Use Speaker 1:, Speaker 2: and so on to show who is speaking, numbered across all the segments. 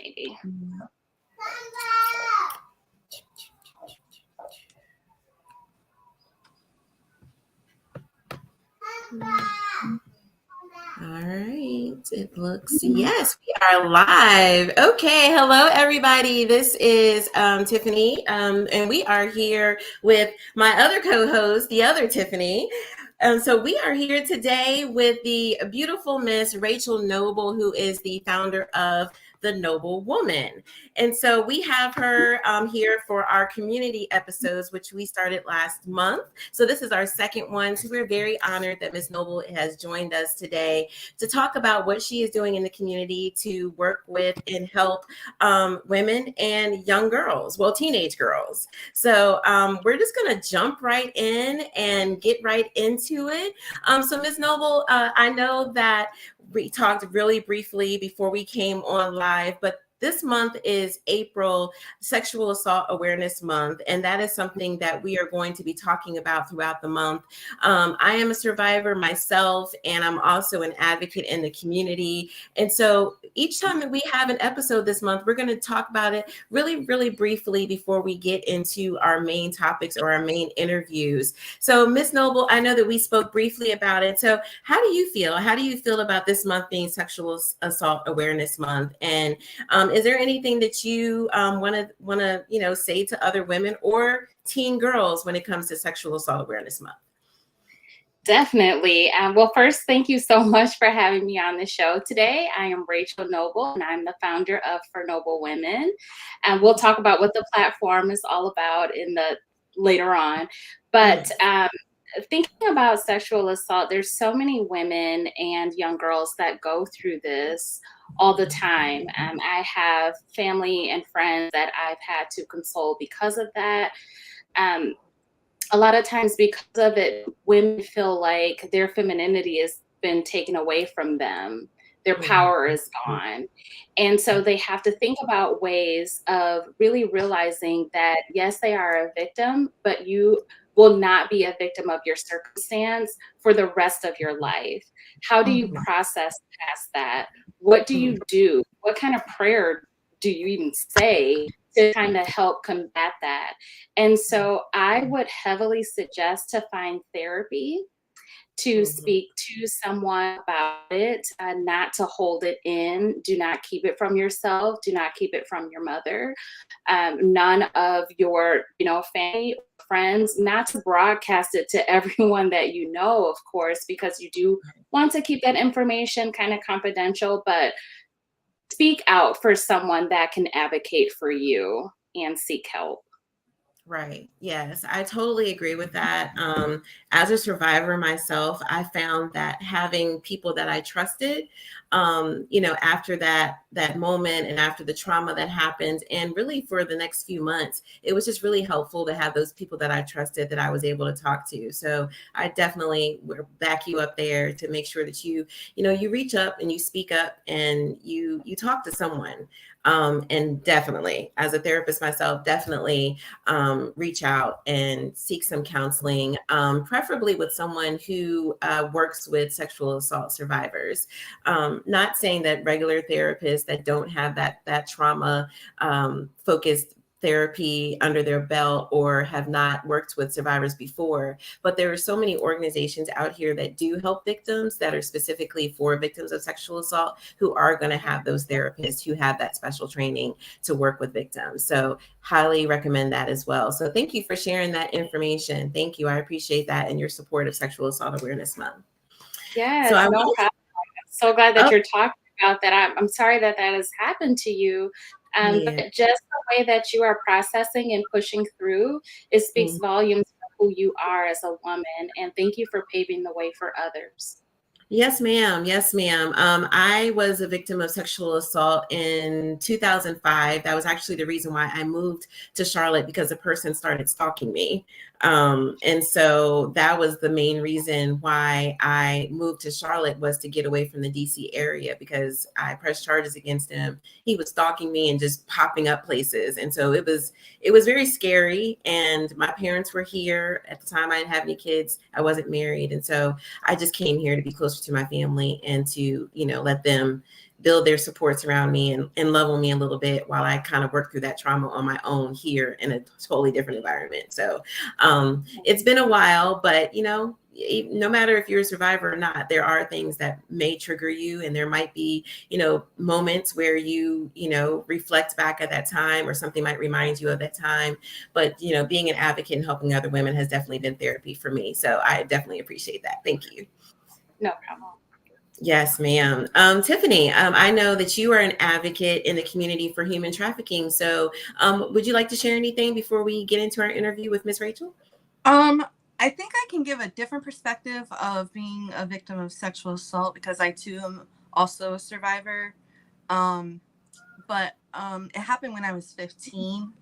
Speaker 1: maybe.
Speaker 2: All right, it looks, yes, we are live. Okay, hello everybody. This is Tiffany, and we are here with my other co-host, the other Tiffany. So we are here today with the beautiful Miss Rachel Noble, who is the founder of The Noble Woman. And so we have her here for our community episodes, which we started last month. So this is our second one. So we're very honored that Miss Noble has joined us today to talk about what she is doing in the community to work with and help women and young girls, well, teenage girls. So we're just going to jump right in and get right into it. So Ms. Noble, I know that we talked really briefly before we came on live, but this month is April Sexual Assault Awareness Month, and that is something that we are going to be talking about throughout the month. I am a survivor myself, and I'm also an advocate in the community. And so each time that we have an episode this month, we're going to talk about it really, really briefly before we get into our main topics or our main interviews. So Ms. Noble, I know that we spoke briefly about it. So how do you feel? How do you feel about this month being Sexual Assault Awareness Month? And is there anything that you want to say to other women or teen girls when it comes to Sexual Assault Awareness Month?
Speaker 1: Definitely. Well, first, thank you so much for having me on the show today. I am Rachel Noble, and I'm the founder of For Noble Women. And we'll talk about what the platform is all about in the later on. But thinking about sexual assault, there's so many women and young girls that go through this all the time. I have family and friends that I've had to console because of that. A lot of times because of it, women feel like their femininity has been taken away from them. Their power is gone. And so they have to think about ways of really realizing that, yes, they are a victim, but you will not be a victim of your circumstance for the rest of your life. How do you process past that? What do you do? What kind of prayer do you even say to kind of help combat that? And so I would heavily suggest to find therapy, to speak to someone about it, not to hold it in. Do not keep it from yourself. Do not keep it from your mother. None of your, family, friends, not to broadcast it to everyone that you know, of course, because you do want to keep that information kind of confidential, but speak out for someone that can advocate for you and seek help.
Speaker 2: Right. Yes, I totally agree with that. As a survivor myself, I found that having people that I trusted, after that moment and after the trauma that happened, and really for the next few months, it was just really helpful to have those people that I trusted that I was able to talk to. So I definitely will back you up there to make sure that you reach up and you speak up and you talk to someone. And definitely, as a therapist myself, definitely reach out and seek some counseling, preferably with someone who works with sexual assault survivors. Not saying that regular therapists that don't have that trauma focused therapy under their belt or have not worked with survivors before, but there are so many organizations out here that do help victims that are specifically for victims of sexual assault who are going to have those therapists who have that special training to work with victims. So highly recommend that as well. So thank you for sharing that information. Thank you. I appreciate that and your support of Sexual Assault Awareness Month.
Speaker 1: Yes, no problem. I'm so glad that you're talking about that. I'm sorry that has happened to you. But just the way that you are processing and pushing through, it speaks volumes for who you are as a woman. And thank you for paving the way for others.
Speaker 2: Yes, ma'am. Yes, ma'am. I was a victim of sexual assault in 2005. That was actually the reason why I moved to Charlotte, because a person started stalking me. And so that was the main reason why I moved to Charlotte, was to get away from the DC area, because I pressed charges against him. He was stalking me and just popping up places. And so it was very scary. And my parents were here at the time. I didn't have any kids. I wasn't married. And so I just came here to be closer to my family and to, let them build their supports around me and love on me a little bit while I kind of work through that trauma on my own here in a totally different environment. So it's been a while, but no matter if you're a survivor or not, there are things that may trigger you, and there might be, moments where you reflect back at that time, or something might remind you of that time. But, being an advocate and helping other women has definitely been therapy for me. So I definitely appreciate that. Thank you.
Speaker 1: No problem.
Speaker 2: Yes, ma'am. Tiffany, I know that you are an advocate in the community for human trafficking. So would you like to share anything before we get into our interview with Miss Rachel?
Speaker 3: I think I can give a different perspective of being a victim of sexual assault, because I too am also a survivor. But it happened when I was 15,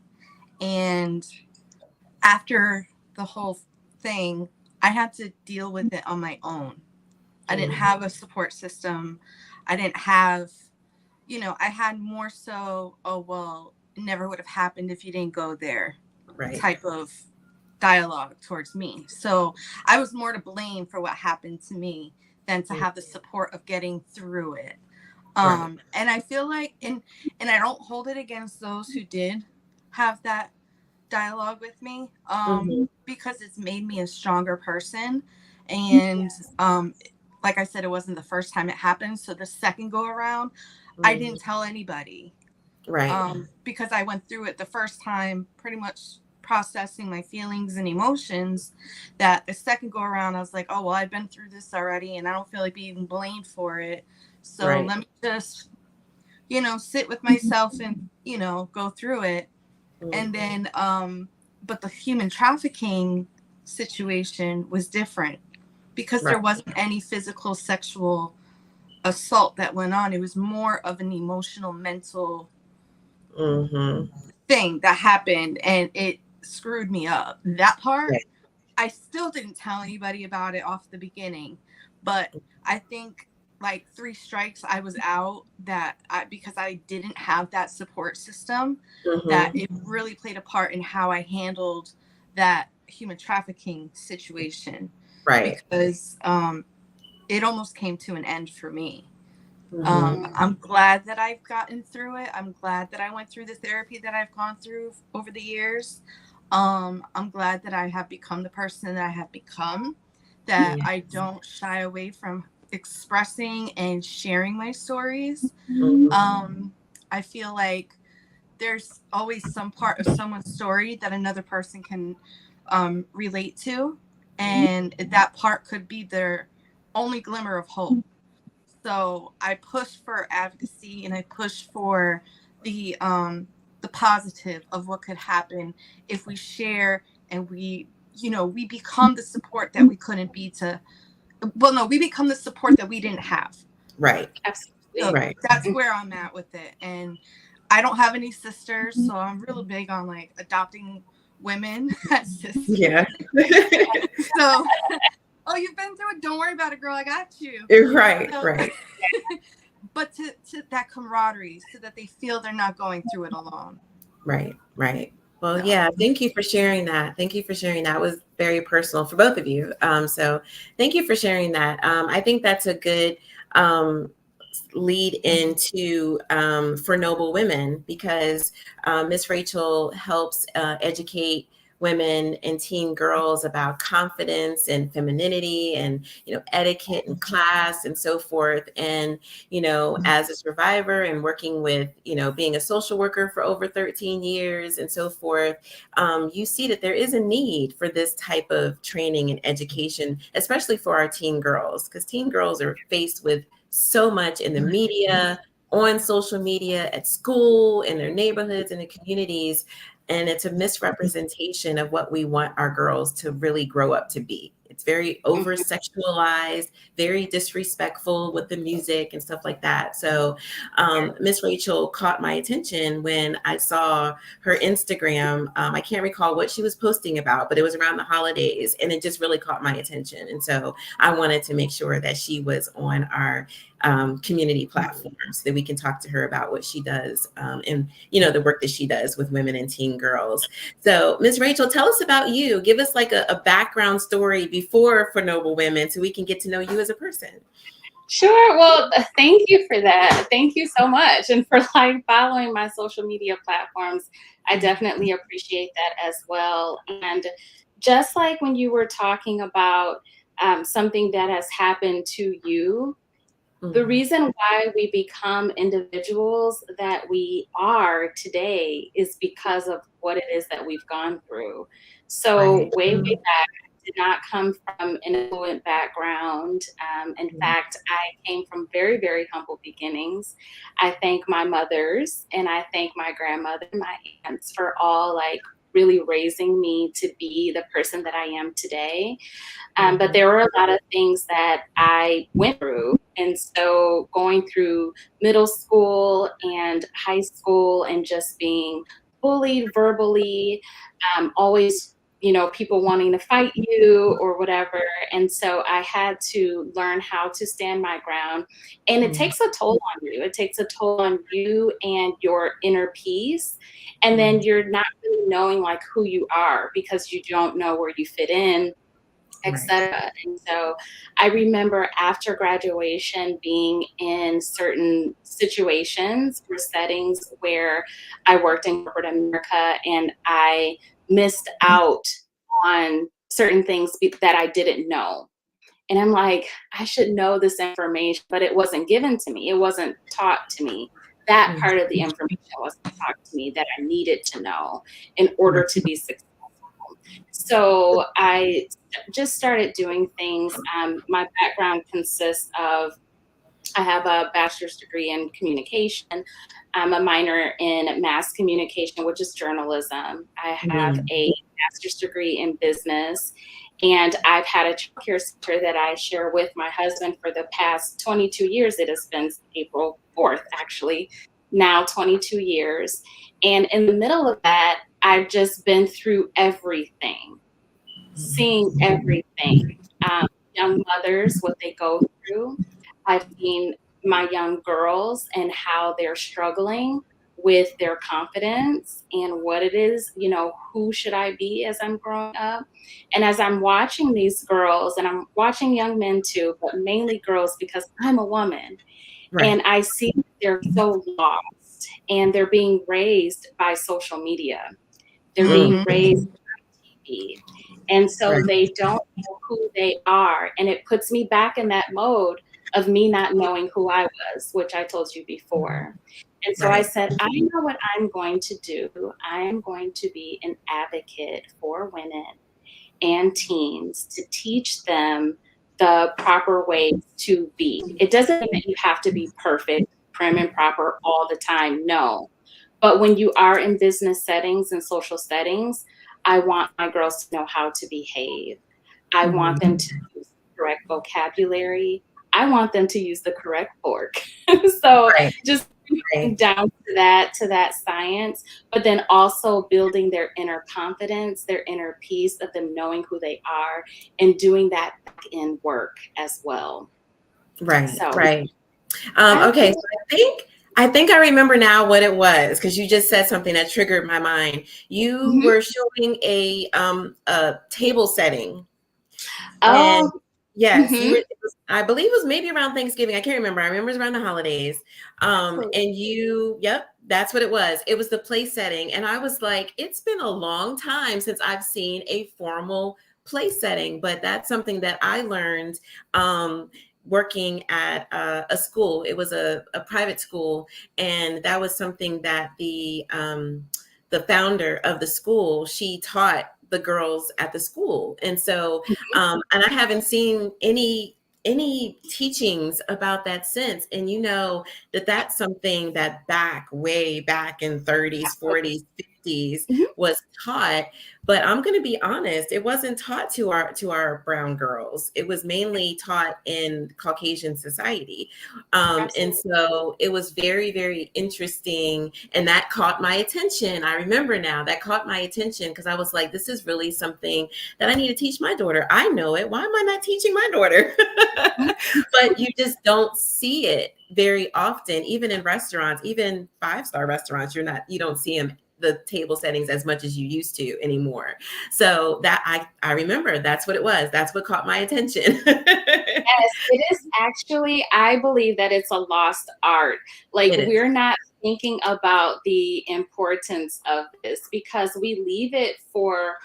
Speaker 3: and after the whole thing, I had to deal with it on my own. I didn't have a support system. I didn't have, I had more so, oh, well, it never would have happened if you didn't go there,
Speaker 2: right,
Speaker 3: type of dialogue towards me. So I was more to blame for what happened to me than to have the support of getting through it. And I feel like, and I don't hold it against those who did have that dialogue with me, because it's made me a stronger person. And like I said, it wasn't the first time it happened. So the second go around, I didn't tell anybody.
Speaker 2: Right.
Speaker 3: Because I went through it the first time, pretty much processing my feelings and emotions, that the second go around, I was like, oh, well, I've been through this already, and I don't feel like being blamed for it. So let me just, sit with myself and, go through it. And then, but the human trafficking situation was different, because there wasn't any physical sexual assault that went on. It was more of an emotional, mental thing that happened, and it screwed me up. That part, I still didn't tell anybody about it off the beginning, but I think like 3 strikes, I was out, because I didn't have that support system, that it really played a part in how I handled that human trafficking situation.
Speaker 2: Right.
Speaker 3: Because it almost came to an end for me. I'm glad that I've gotten through it. I'm glad that I went through the therapy that I've gone through over the years. I'm glad that I have become the person that I have become, that I don't shy away from expressing and sharing my stories. I feel like there's always some part of someone's story that another person can relate to, and that part could be their only glimmer of hope. So I push for advocacy, and I push for the positive of what could happen if we share, and we become the support that we couldn't be to. Well, no, we become the support that we didn't have.
Speaker 2: Right.
Speaker 3: So that's where I'm at with it. And I don't have any sisters, so I'm really big on like adopting women as sisters.
Speaker 2: Yeah.
Speaker 3: So, oh, you've been through it. Don't worry about it, girl. I got you.
Speaker 2: Right.
Speaker 3: So,
Speaker 2: right.
Speaker 3: But to that camaraderie, so that they feel they're not going through it alone.
Speaker 2: Right. Right. Well, yeah, thank you for sharing that. Thank you for sharing that. It was very personal for both of you. So thank you for sharing that. I think that's a good lead into For Noble Women, because Miss Rachel helps educate women and teen girls about confidence and femininity and, etiquette and class and so forth. And, as a survivor and working with, being a social worker for over 13 years and so forth, you see that there is a need for this type of training and education, especially for our teen girls, because teen girls are faced with so much in the media, on social media, at school, in their neighborhoods, in the communities. And it's a misrepresentation of what we want our girls to really grow up to be. It's very over sexualized, very disrespectful with the music and stuff like that. So Miss Rachel caught my attention when I saw her Instagram. I can't recall what she was posting about, but it was around the holidays, and it just really caught my attention. And so I wanted to make sure that she was on our community platform so that we can talk to her about what she does and, the work that she does with women and teen girls. So Ms. Rachel, tell us about you. Give us like a background story before For Noble Women so we can get to know you as a person.
Speaker 1: Sure. Well, thank you for that. Thank you so much. And for like following my social media platforms. I definitely appreciate that as well. And just like when you were talking about something that has happened to you, the
Speaker 2: Mhm.
Speaker 1: reason why we become individuals that we are today is because of what it is that we've gone through. So
Speaker 2: Right.
Speaker 1: way back, I did not come from an affluent background. In
Speaker 2: Mhm.
Speaker 1: fact, I came from very, very humble beginnings. I thank my mothers and I thank my grandmother and my aunts for all like really raising me to be the person that I am today. But
Speaker 2: Mhm.
Speaker 1: there were a lot of things that I went through. And so going through middle school and high school and just being bullied verbally, always, people wanting to fight you or whatever. And so I had to learn how to stand my ground. And it
Speaker 2: Mhm.
Speaker 1: takes a toll on you. It takes a toll on you and your inner peace. And then
Speaker 2: Mhm.
Speaker 1: you're not really knowing like who you are because you don't know where you fit in,
Speaker 2: Right.
Speaker 1: etc. And so I remember after graduation being in certain situations or settings where I worked in corporate America and I missed out on certain things that I didn't know. And I'm like, I should know this information, but it wasn't given to me. It wasn't taught to me. That
Speaker 2: Mhm.
Speaker 1: part of the information wasn't taught to me that I needed to know in order
Speaker 2: Right.
Speaker 1: to be successful. So I just started doing things. My background consists of I have a bachelor's degree in communication. I'm a minor in mass communication, which is journalism. I have
Speaker 2: Mhm.
Speaker 1: a master's degree in business, and I've had a childcare center that I share with my husband for the past 22 years. It has been April 4th, actually, now 22 years. And in the middle of that, I've just been through everything, seeing everything. Um, Young mothers, what they go through. I've seen my young girls and how they're struggling with their confidence and what it is, who should I be as I'm growing up. And as I'm watching these girls, and I'm watching young men too, but mainly girls because I'm a woman,
Speaker 2: Right.
Speaker 1: and I see that they're so lost and they're being raised by social media. They're
Speaker 2: Mhm.
Speaker 1: being
Speaker 3: Mm-hmm.
Speaker 1: raised be. And so
Speaker 2: Right.
Speaker 1: they don't know who they are. And it puts me back in that mode of me not knowing who I was, which I told you
Speaker 2: Mhm.
Speaker 1: before. And so I
Speaker 2: Right.
Speaker 1: said, I know what I'm going to do. I am going to be an advocate for women and teens to teach them the proper ways to be. It doesn't mean that you have to be perfect, prim and proper all the time. No. But when you are in business settings and social settings, I want my girls to know how to behave. I want them
Speaker 2: Mhm.
Speaker 1: to use the correct vocabulary. I want them to use the correct fork. So
Speaker 2: Right.
Speaker 1: just
Speaker 2: Right.
Speaker 1: down to that science, but then also building their inner confidence, their inner peace of them knowing who they are and doing that back in work as well.
Speaker 2: Right.
Speaker 1: So
Speaker 2: Right.
Speaker 1: that's
Speaker 2: Okay. So I think I remember now what it was because you just said something that triggered my mind. You
Speaker 1: mhm.
Speaker 2: were showing a table setting. And
Speaker 1: Oh,
Speaker 2: yes, you were,
Speaker 1: mhm.
Speaker 2: I believe it was maybe around Thanksgiving. I can't remember. I remember it was around the holidays.
Speaker 1: Absolutely.
Speaker 2: And yep, that's what it was. It was the place setting. And I was like, it's been a long time since I've seen a formal place setting, but that's something that I learned working at a school. It was a private school. And that was something that the founder of the school, she taught the girls at the school. And so and I haven't seen any teachings about that since. And you know that that's something that way back in 30s, 40s, 50s
Speaker 1: Mhm.
Speaker 2: was taught. But I'm going to be honest, it wasn't taught to our brown girls. It was mainly taught in Caucasian society. And
Speaker 1: Absolutely.
Speaker 2: so it was very, very interesting. And that caught my attention. I remember now that caught my attention because I was like, this is really something that I need to teach my daughter. I know it. Why am I not teaching my daughter? But you just don't see it very often, even in restaurants, even five-star restaurants. You don't see them the table settings as much as you used to anymore. So that I remember that's what it was. That's what caught my attention.
Speaker 1: Yes, it is actually, I believe that it's a lost art. Like,
Speaker 2: It is.
Speaker 1: we're not thinking about the importance of this because we leave it for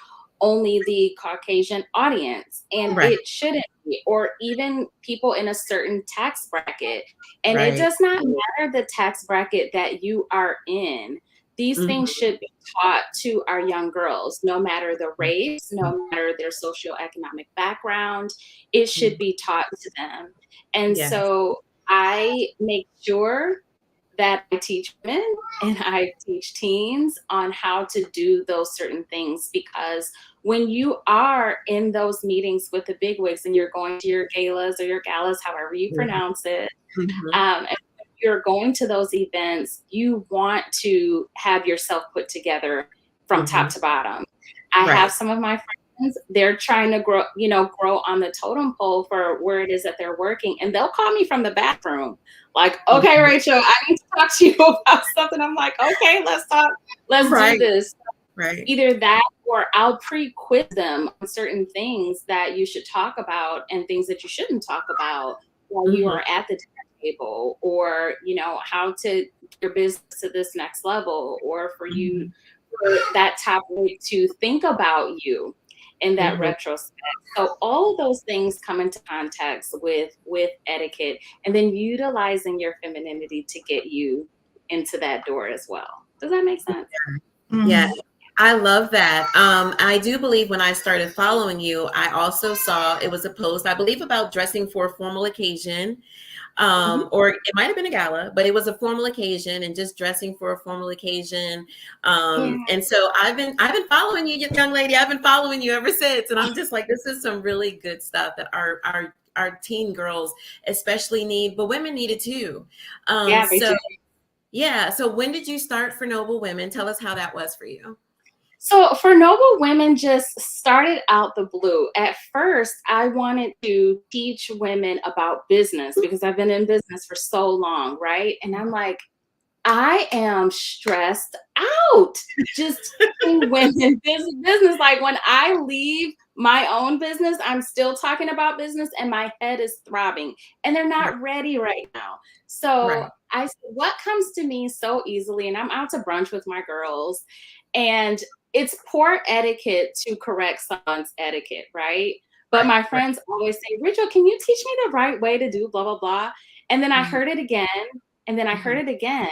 Speaker 1: only the Caucasian audience, and
Speaker 2: Right.
Speaker 1: it shouldn't be, or even people in a certain tax bracket. And it
Speaker 2: Right.
Speaker 1: does not matter the tax bracket that you are in. These things should be taught to our young girls, no matter the race, no matter their socioeconomic background. It should be taught to them. And
Speaker 2: Yes.
Speaker 1: so I make sure that I teach women and I teach teens on how to do those certain things, because when you are in those meetings with the bigwigs and you're going to your galas or your galas, however you pronounce it, and you're going to those events, you want to have yourself put together from top to bottom. I have some of my friends, they're trying to grow on the totem pole for where it is that they're working. And they'll call me from the bathroom, like, okay, Rachel, I need to talk to you about something. I'm like, okay, let's talk. Let's do this.
Speaker 2: Right.
Speaker 1: Either that, or I'll pre-quiz them on certain things that you should talk about and things that you shouldn't talk about while you are at the table, or how to get your business to this next level, or for you, for that top rate to think about you in that retrospect. So all of those things come into context with etiquette, and then utilizing your femininity to get you into that door as well. Does that make sense?
Speaker 2: Yeah. I love that. I do believe when I started following you, I also saw it was a post, I believe, about dressing for a formal occasion. Or it might have been a gala, but it was a formal occasion and just dressing for a formal occasion. And so I've been following you, young lady. I've been following you ever since. And I'm just like, this is some really good stuff that our teen girls especially need, but women need it too. So when did you start for Noble Women? Tell us how that was for you.
Speaker 1: So for Noble Women just started out the blue. At first, I wanted to teach women about business because I've been in business for so long, right? And I'm like, I am stressed out just teaching women business. Like, when I leave my own business, I'm still talking about business and my head is throbbing, and they're not ready right now. So I said, what comes to me so easily, and I'm out to brunch with my girls, and it's poor etiquette to correct someone's etiquette, right? But my friends always say, Rachel, can you teach me the right way to do blah, blah, blah? And then I heard it again, and then I heard it again.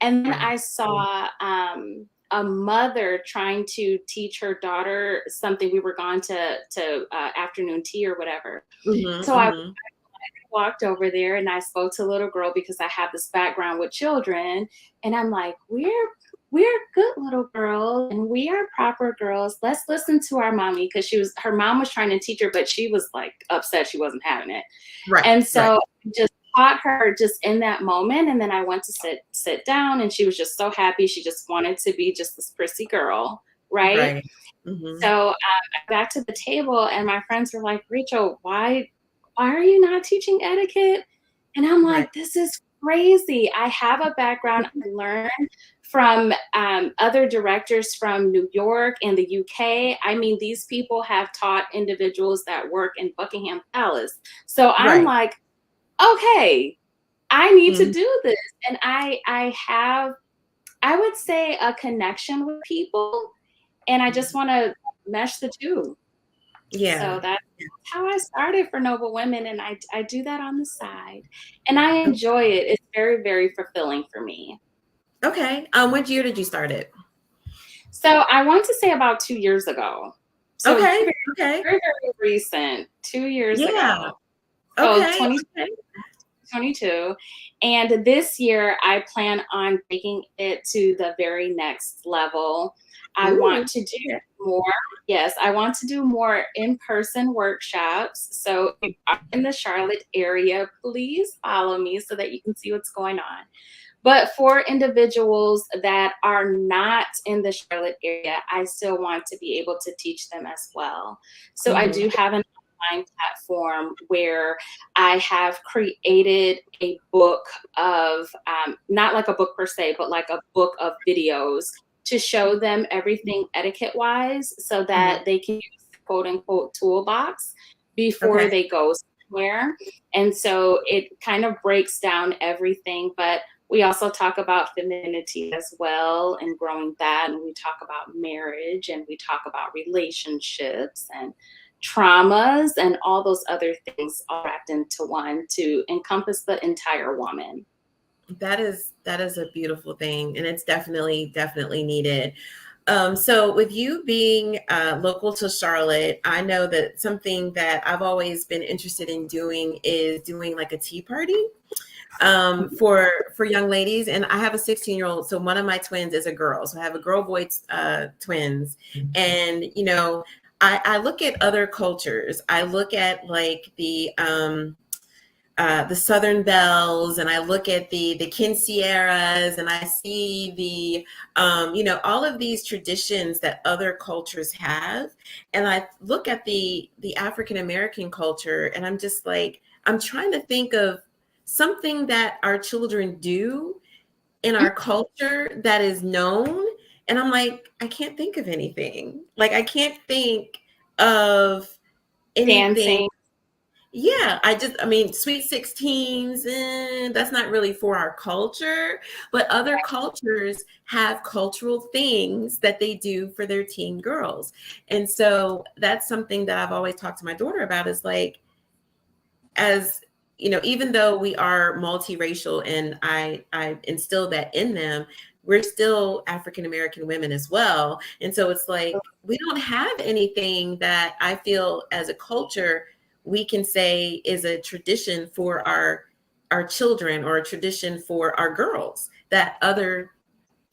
Speaker 1: And then I saw a mother trying to teach her daughter something. We were gone to afternoon tea or whatever. So I walked over there and I spoke to a little girl because I have this background with children. And I'm like, we're good little girls and we are proper girls. Let's listen to our mommy, because her mom was trying to teach her, but she was like upset she wasn't having it. And so just taught her just in that moment. And then I went to sit down, and she was just so happy. She just wanted to be just this prissy girl. Right. So I got to the table and my friends were like, Rachel, why are you not teaching etiquette? And I'm like, this is crazy. I have a background. I learned from other directors from New York and the UK. I mean, these people have taught individuals that work in Buckingham Palace. So I'm like, okay, I need to do this. And I have, I would say, a connection with people, and I just want to mesh the two. So that's how I started for Noble Women, and I do that on the side, and I enjoy it. It's very, very fulfilling for me.
Speaker 2: Okay. What year did you start it?
Speaker 1: So I want to say about 2 years ago. So very, very recent, 2 years ago. So 2022. And this year I plan on taking it to the very next level. I want to do more. Yes, I want to do more in-person workshops. So if you're in the Charlotte area, please follow me so that you can see what's going on. But for individuals that are not in the Charlotte area, I still want to be able to teach them as well. So I do have an online platform where I have created a book of, not like a book per se, but like a book of videos to show them everything etiquette wise, so that they can use quote unquote toolbox before they go swimwear. And so it kind of breaks down everything, but we also talk about femininity as well and growing that. And we talk about marriage and we talk about relationships and traumas and all those other things all wrapped into one to encompass the entire woman.
Speaker 2: That is a beautiful thing, and it's definitely needed. So with you being local to Charlotte, I know that something that I've always been interested in doing is doing like a tea party for young ladies. And I have a 16-year-old, so one of my twins is a girl. So I have a girl boy twins, and you know, I look at other cultures. I look at like the Southern Bells, and I look at the Quinceañeras, and I see you know, all of these traditions that other cultures have, and I look at the African American culture, and I'm just like, I'm trying to think of something that our children do in our culture that is known, and I'm like, I can't think of anything. Like, I can't think of anything.
Speaker 1: Dancing.
Speaker 2: Yeah, I mean, Sweet 16s, that's not really for our culture, but other cultures have cultural things that they do for their teen girls. And so that's something that I've always talked to my daughter about, is like, as you know, even though we are multiracial and I instill that in them, we're still African American women as well. And so it's like, we don't have anything that I feel as a culture we can say is a tradition for our children, or a tradition for our girls that other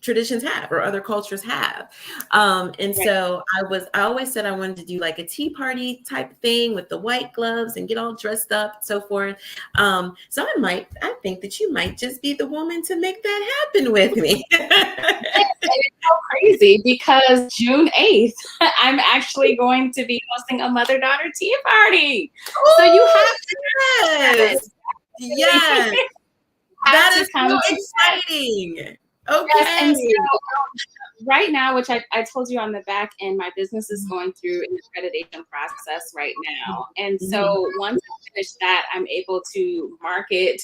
Speaker 2: traditions have or other cultures have. And so I always said I wanted to do like a tea party type thing with the white gloves and get all dressed up and so forth. So I think that you might just be the woman to make that happen with me.
Speaker 1: It's so crazy because June 8th, I'm actually going to be hosting a mother-daughter tea party.
Speaker 2: Ooh,
Speaker 1: So you have to
Speaker 2: yes. Yes. That is so exciting. Okay.
Speaker 1: Yes, and so right now, which I told you on the back end, my business is going through an accreditation process right now. And so once I finish that, I'm able to market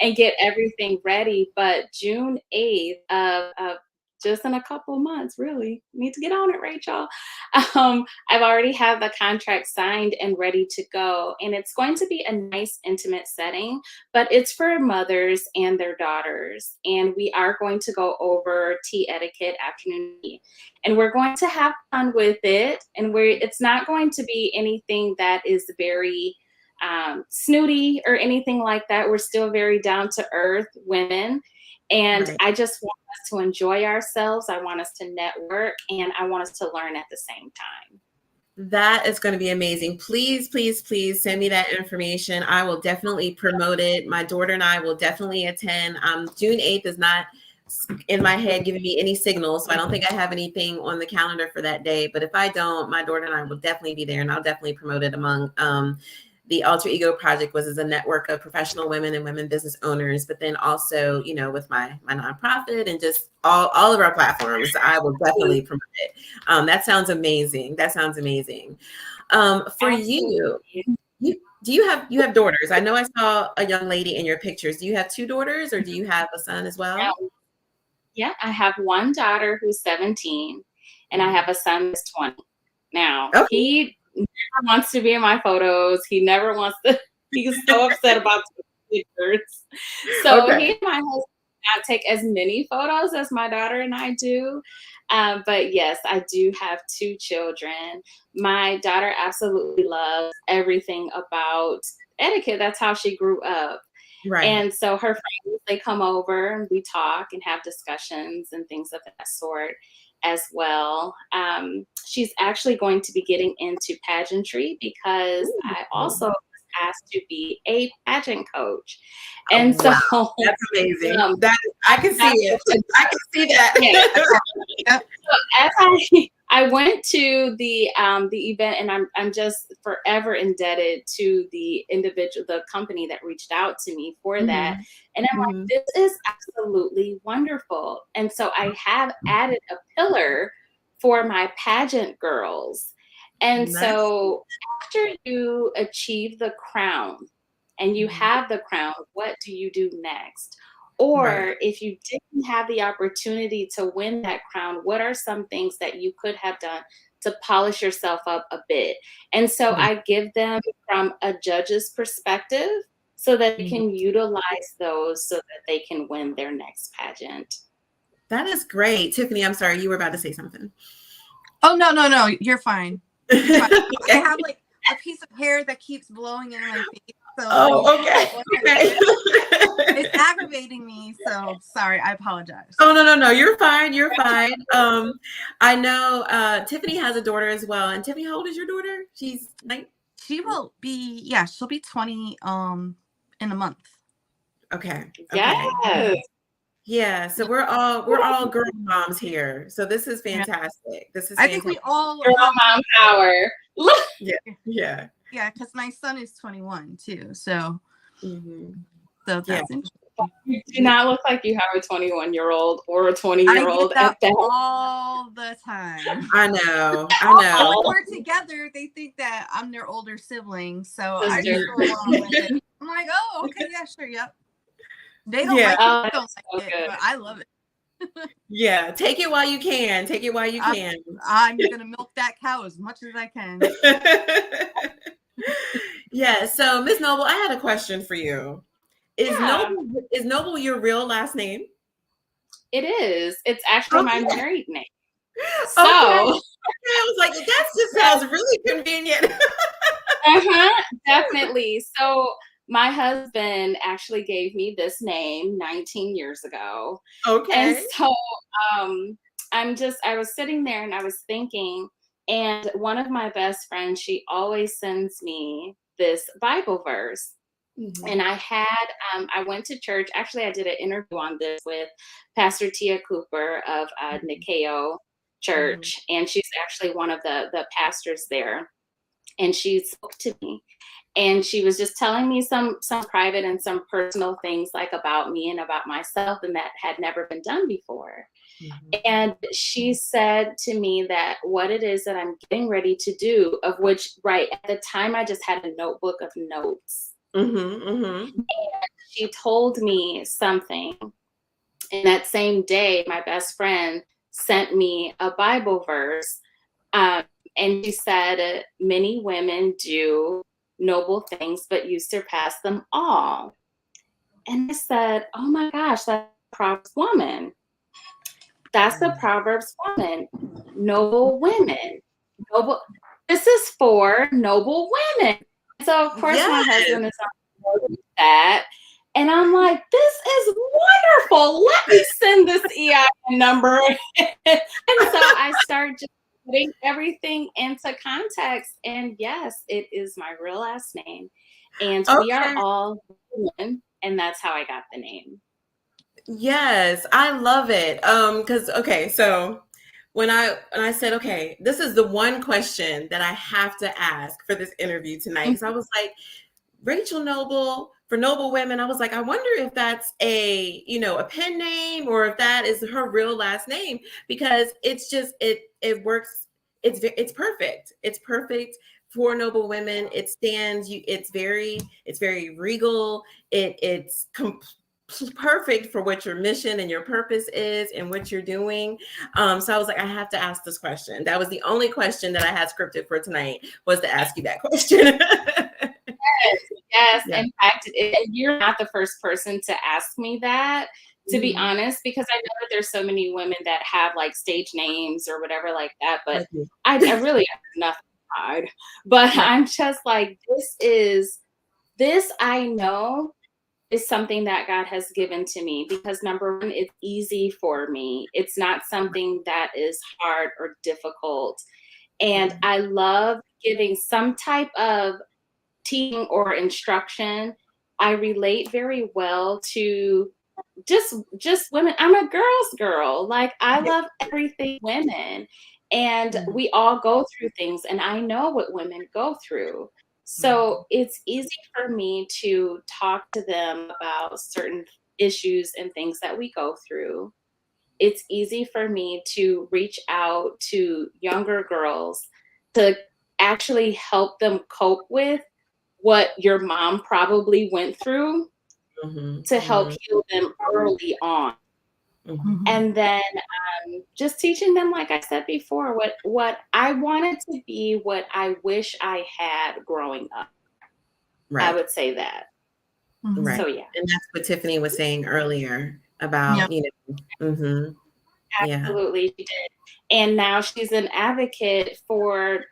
Speaker 1: and get everything ready. But June 8th of just in a couple of months, really need to get on it, Rachel. I've already have the contract signed and ready to go. And it's going to be a nice, intimate setting, but it's for mothers and their daughters. And we are going to go over tea etiquette, afternoon tea. And we're going to have fun with it. And it's not going to be anything that is very snooty or anything like that. We're still very down to earth women. And I just want us to enjoy ourselves. I want us to network, and I want us to learn at the same time.
Speaker 2: That is going to be amazing. Please, please, please send me that information. I will definitely promote it. My daughter and I will definitely attend. June 8th is not in my head giving me any signals, so I don't think I have anything on the calendar for that day. But if I don't, my daughter and I will definitely be there, and I'll definitely promote it among the Alter Ego Project was as a network of professional women and women business owners, but then also, you know, with my nonprofit and just all of our platforms, I will definitely promote it. That sounds amazing. That sounds amazing. For you, do you have daughters? I know I saw a young lady in your pictures. Do you have two daughters, or do you have a son as well?
Speaker 1: Yeah, I have one daughter who's 17, and I have a son who's 20. Now, he never wants to be in my photos. He never wants to. He's so upset about pictures. So he and my husband do not take as many photos as my daughter and I do. But yes, I do have two children. My daughter absolutely loves everything about etiquette. That's how she grew up.
Speaker 2: Right.
Speaker 1: And so her friends, they come over and we talk and have discussions and things of that sort as well. She's actually going to be getting into pageantry because I also was asked to be a pageant coach. And so
Speaker 2: that's amazing. I can see it. I can see that.
Speaker 1: Yeah. So as I went to the event, and I'm just forever indebted to the company that reached out to me for that. And I'm like, this is absolutely wonderful. And so I have added a pillar for my pageant girls. And
Speaker 2: Nice.
Speaker 1: so after you achieve the crown and you have the crown, what do you do next?
Speaker 2: Right.
Speaker 1: Or if you didn't have the opportunity to win that crown, what are some things that you could have done to polish yourself up a bit? And so
Speaker 2: Right.
Speaker 1: I give them from a judge's perspective so that they
Speaker 2: Mhm.
Speaker 1: can utilize those so that they can win their next pageant.
Speaker 2: That is great. Tiffany, I'm sorry, you were about to say something.
Speaker 3: Oh, no, you're fine. You're fine. I
Speaker 2: Okay.
Speaker 3: have like a piece of hair that keeps blowing in my face. So
Speaker 2: Oh, okay. Okay.
Speaker 3: it's aggravating me. So sorry, I apologize.
Speaker 2: Oh, no. You're fine. You're fine. I know Tiffany has a daughter as well. And Tiffany, how old is your daughter? She's 9.
Speaker 3: She'll be 20 in a month.
Speaker 2: Okay. Okay.
Speaker 1: Yes.
Speaker 2: Yeah. So we're all girl moms here. So this is fantastic. This is
Speaker 3: I
Speaker 2: fantastic.
Speaker 3: think we all
Speaker 1: Girl
Speaker 3: have
Speaker 1: mom power.
Speaker 2: Yeah.
Speaker 3: Yeah, because my son is 21 too. So
Speaker 2: Mm-hmm.
Speaker 3: that's interesting.
Speaker 1: You do not look like you have a 21-year-old or a
Speaker 3: I
Speaker 1: 20-year-old
Speaker 3: get that
Speaker 1: at that.
Speaker 3: all the time.
Speaker 2: I know.
Speaker 3: When we're together, they think that I'm their older sibling. So I just go along with it. I'm like, oh, okay, yeah, sure, yep. They don't like it, I don't like it, but I love it.
Speaker 2: Yeah, take it while you can. Take it while you can.
Speaker 3: I'm gonna milk that cow as much as I can.
Speaker 2: Yeah. So, Miss Noble, I had a question for you. Is Noble your real last name?
Speaker 1: It is. It's actually my married name. So
Speaker 2: I was like, that just sounds really convenient.
Speaker 1: definitely. So my husband actually gave me this name 19 years ago.
Speaker 2: Okay.
Speaker 1: And so I was sitting there and I was thinking, and one of my best friends, she always sends me this Bible verse.
Speaker 2: Mm-hmm.
Speaker 1: And I went to church. Actually, I did an interview on this with Pastor Tia Cooper of Nikeo Church. And she's actually one of the pastors there. And she spoke to me. And she was just telling me some private and some personal things like about me and about myself, and that had never been done before. And she said to me that what it is that I'm getting ready to do, of which right at the time I just had a notebook of notes. And she told me something. And that same day, my best friend sent me a Bible verse. And she said, many women do noble things, but you surpass them all. And I said, oh my gosh, that's a Proverbs woman. That's the Proverbs woman. Noble women. This is for noble women. So of course my husband is on board with that. And I'm like, this is wonderful. Let me send this EIN number. And so I started just putting everything into context. And yes, it is my real last name. And we are all women. And that's how I got the name.
Speaker 2: Yes, I love it. So when I said, okay, this is the one question that I have to ask for this interview tonight, because I was like, Rachel Noble, for Noble Women, I was like, I wonder if that's a pen name or if that is her real last name, because it's just it works. It's perfect. It's perfect for Noble Women. It stands. It's very regal. It's perfect for what your mission and your purpose is and what you're doing. So I was like, I have to ask this question. That was the only question that I had scripted for tonight, was to ask you that question.
Speaker 1: Yes. Yeah. In fact, you're not the first person to ask me that, to be honest, because I know that there's so many women that have like stage names or whatever like that, but I really have nothing to hide. But I'm just like, this I know is something that God has given to me, because number one, it's easy for me. It's not something that is hard or difficult. And I love giving some type of teaching or instruction. I relate very well to just women. I'm a girl's girl. Like, I love everything women. And we all go through things, and I know what women go through. So it's easy for me to talk to them about certain issues and things that we go through. It's easy for me to reach out to younger girls to actually help them cope with what your mom probably went through to help heal them early on. And then just teaching them, like I said before, what I wanted to be, what I wish I had growing up. I
Speaker 2: Right.
Speaker 1: would say that.
Speaker 2: Right.
Speaker 1: So yeah.
Speaker 2: And that's what Tiffany was saying earlier about,
Speaker 3: Yep.
Speaker 2: Yeah.
Speaker 1: Absolutely, she did. And now she's an advocate for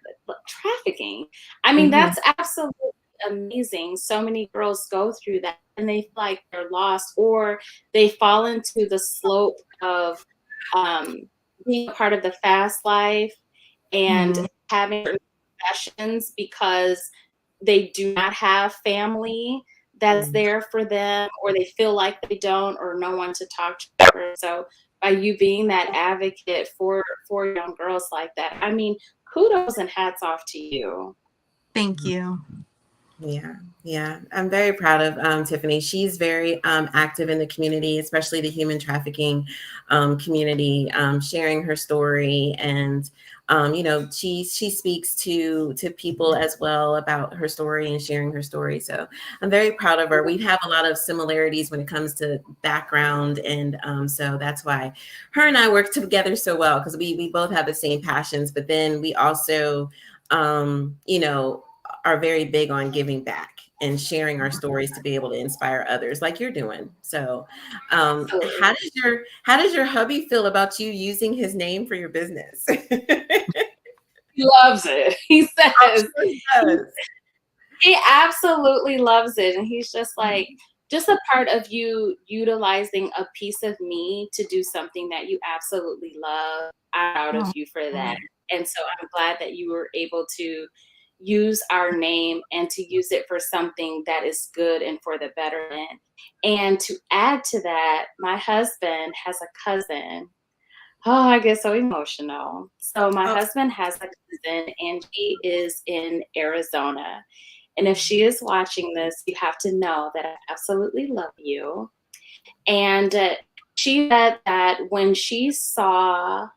Speaker 1: trafficking. I mean, that's absolutely amazing. So many girls go through that and they feel like they're lost, or they fall into the slope of being a part of the fast life and having certain professions because they do not have family that's there for them, or they feel like they don't, or no one to talk to. So by you being that advocate for young girls like that, I mean, kudos and hats off to you.
Speaker 3: Thank you.
Speaker 2: Yeah. I'm very proud of Tiffany. She's very active in the community, especially the human trafficking community, sharing her story. And, she speaks to people as well about her story and sharing her story. So I'm very proud of her. We have a lot of similarities when it comes to background. And so that's why her and I work together so well, because we both have the same passions, but then we also, are very big on giving back and sharing our stories to be able to inspire others like you're doing. So how does your hubby feel about you using his name for your business?
Speaker 1: He loves it. He says
Speaker 2: He does.
Speaker 1: he absolutely loves it. And he's just like, just a part of you utilizing a piece of me to do something that you absolutely love. I'm proud of you for that. And so I'm glad that you were able to use our name and to use it for something that is good and for the betterment. And to add to that, my husband has a cousin. Oh, I get so emotional. So my husband has a cousin and she is in Arizona. And if she is watching this, you have to know that I absolutely love you. And she said that when she saw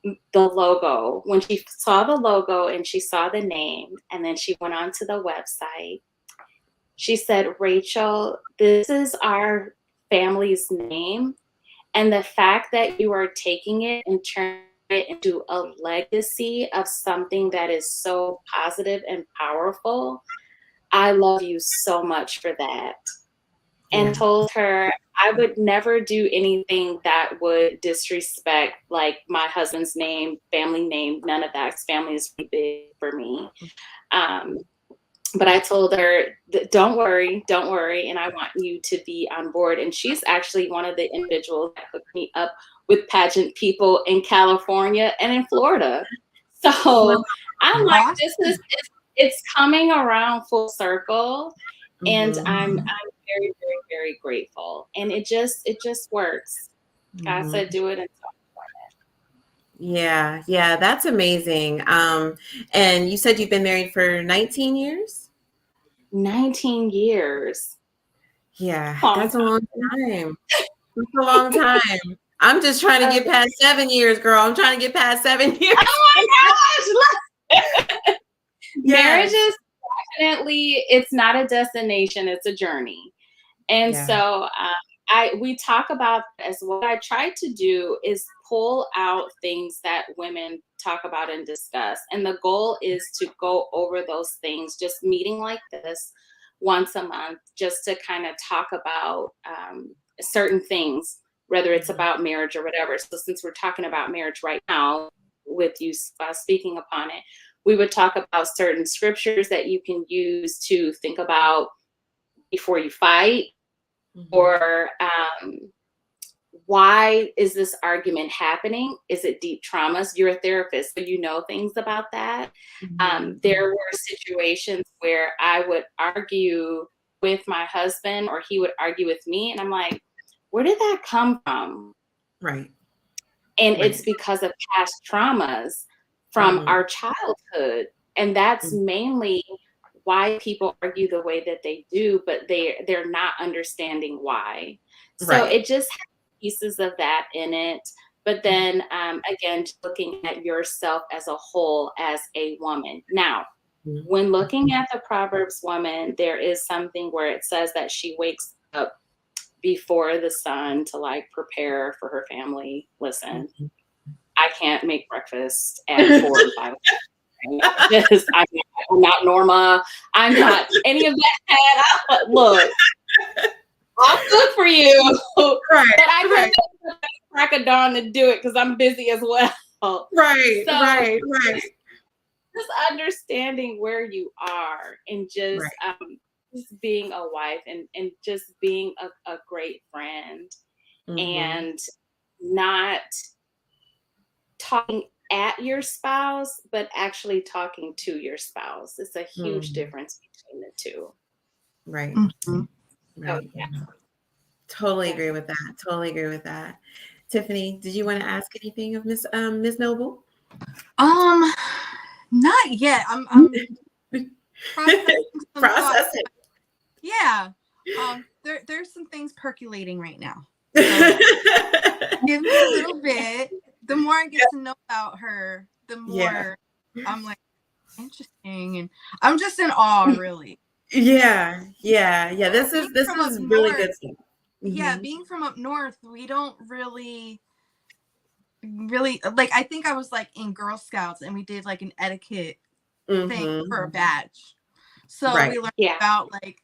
Speaker 1: when she saw the logo and she saw the name, and then she went onto the website, she said, Rachel, this is our family's name. And the fact that you are taking it and turning it into a legacy of something that is so positive and powerful, I love you so much for that. And told her I would never do anything that would disrespect like my husband's name, family name, none of that. Family is really big for me. But I told her, don't worry, and I want you to be on board. And she's actually one of the individuals that hooked me up with pageant people in California and in Florida. So I'm like, it's coming around full circle. And I'm very, very, very grateful. And it just works. God said do it, and so
Speaker 2: Yeah, that's amazing. And you said you've been married for 19 years?
Speaker 1: 19 years.
Speaker 2: Yeah, that's a long time. That's a long time. I'm just trying to get past 7 years, girl. I'm trying to get past 7 years.
Speaker 1: Oh my gosh! Marriage is definitely, it's not a destination, it's a journey. And so we talk about as what I try to do is pull out things that women talk about and discuss. And the goal is to go over those things, just meeting like this once a month, just to kind of talk about certain things, whether it's about marriage or whatever. So since we're talking about marriage right now with you speaking upon it, we would talk about certain scriptures that you can use to think about before you fight, or why is this argument happening? Is it deep traumas? You're a therapist, so you know things about that. There were situations where I would argue with my husband or he would argue with me, and I'm like, where did that come from?
Speaker 2: Right.
Speaker 1: And it's because of past traumas from our childhood. And that's mainly why people argue the way that they do, but they're not understanding why. So it just has pieces of that in it. but then again, just looking at yourself as a whole as a woman. Now, when looking at the Proverbs woman, there is something where it says that she wakes up before the sun to like prepare for her family. Listen, I can't make breakfast at 4 and 5 o'clock. I'm not Norma. I'm not any of that. Look, I'm good for you.
Speaker 2: Right.
Speaker 1: But I couldn't crack of dawn to do it because I'm busy as well.
Speaker 2: Right.
Speaker 1: So,
Speaker 2: Right.
Speaker 1: Just understanding where you are and just just being a wife and just being a great friend and not talking at your spouse, but actually talking to your spouse. It's a huge difference between the two.
Speaker 2: Right. Right.
Speaker 1: So, yeah.
Speaker 2: Totally agree with that. Tiffany, did you want to ask anything of Miss Noble?
Speaker 3: Not yet. I'm processing. Yeah. There's some things percolating right now. So give me a little bit. The more I get to know about her, the more I'm like, interesting, and I'm just in awe, really.
Speaker 2: Yeah. This is really good stuff.
Speaker 3: Yeah, being from up north, we don't really like. I think I was like in Girl Scouts, and we did like an etiquette thing for a badge. So we learned about like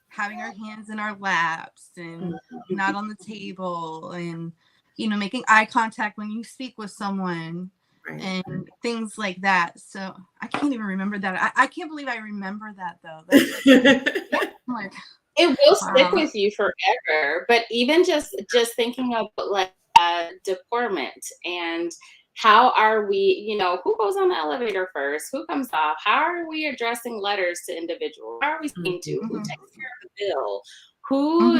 Speaker 3: having our hands in our laps and not on the table, and making eye contact when you speak with someone and things like that. So I can't even remember that. I can't believe I remember that though. That's like,
Speaker 1: it will stick with you forever. But even just thinking of like deportment and how are we, who goes on the elevator first? Who comes off? How are we addressing letters to individuals? How are we speaking to? Who takes care of the bill? Who,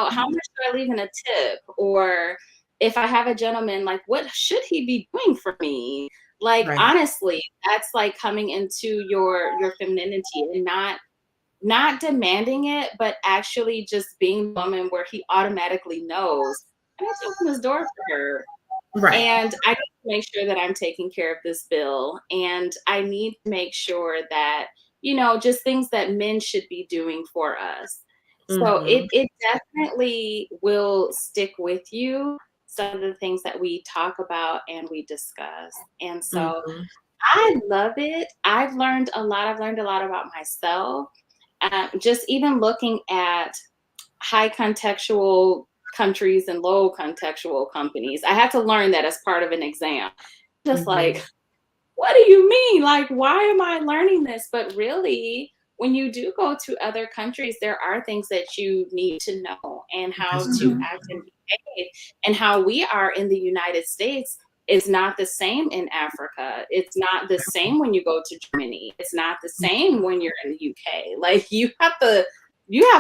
Speaker 1: how much do I leave in a tip? Or if I have a gentleman, like, what should he be doing for me? Like, honestly, that's like coming into your femininity and not demanding it, but actually just being the woman where he automatically knows, I need to open this door for her. And I need to make sure that I'm taking care of this bill. And I need to make sure that, just things that men should be doing for us. So it definitely will stick with you, some of the things that we talk about and we discuss. And so I love it. I've learned a lot. I've learned a lot about myself. Just even looking at high contextual countries and low contextual companies. I had to learn that as part of an exam. Just like, what do you mean? Like, why am I learning this? But really, when you do go to other countries, there are things that you need to know and how to act and behave. And how we are in the United States is not the same in Africa. It's not the same when you go to Germany. It's not the same when you're in the UK. Like, you have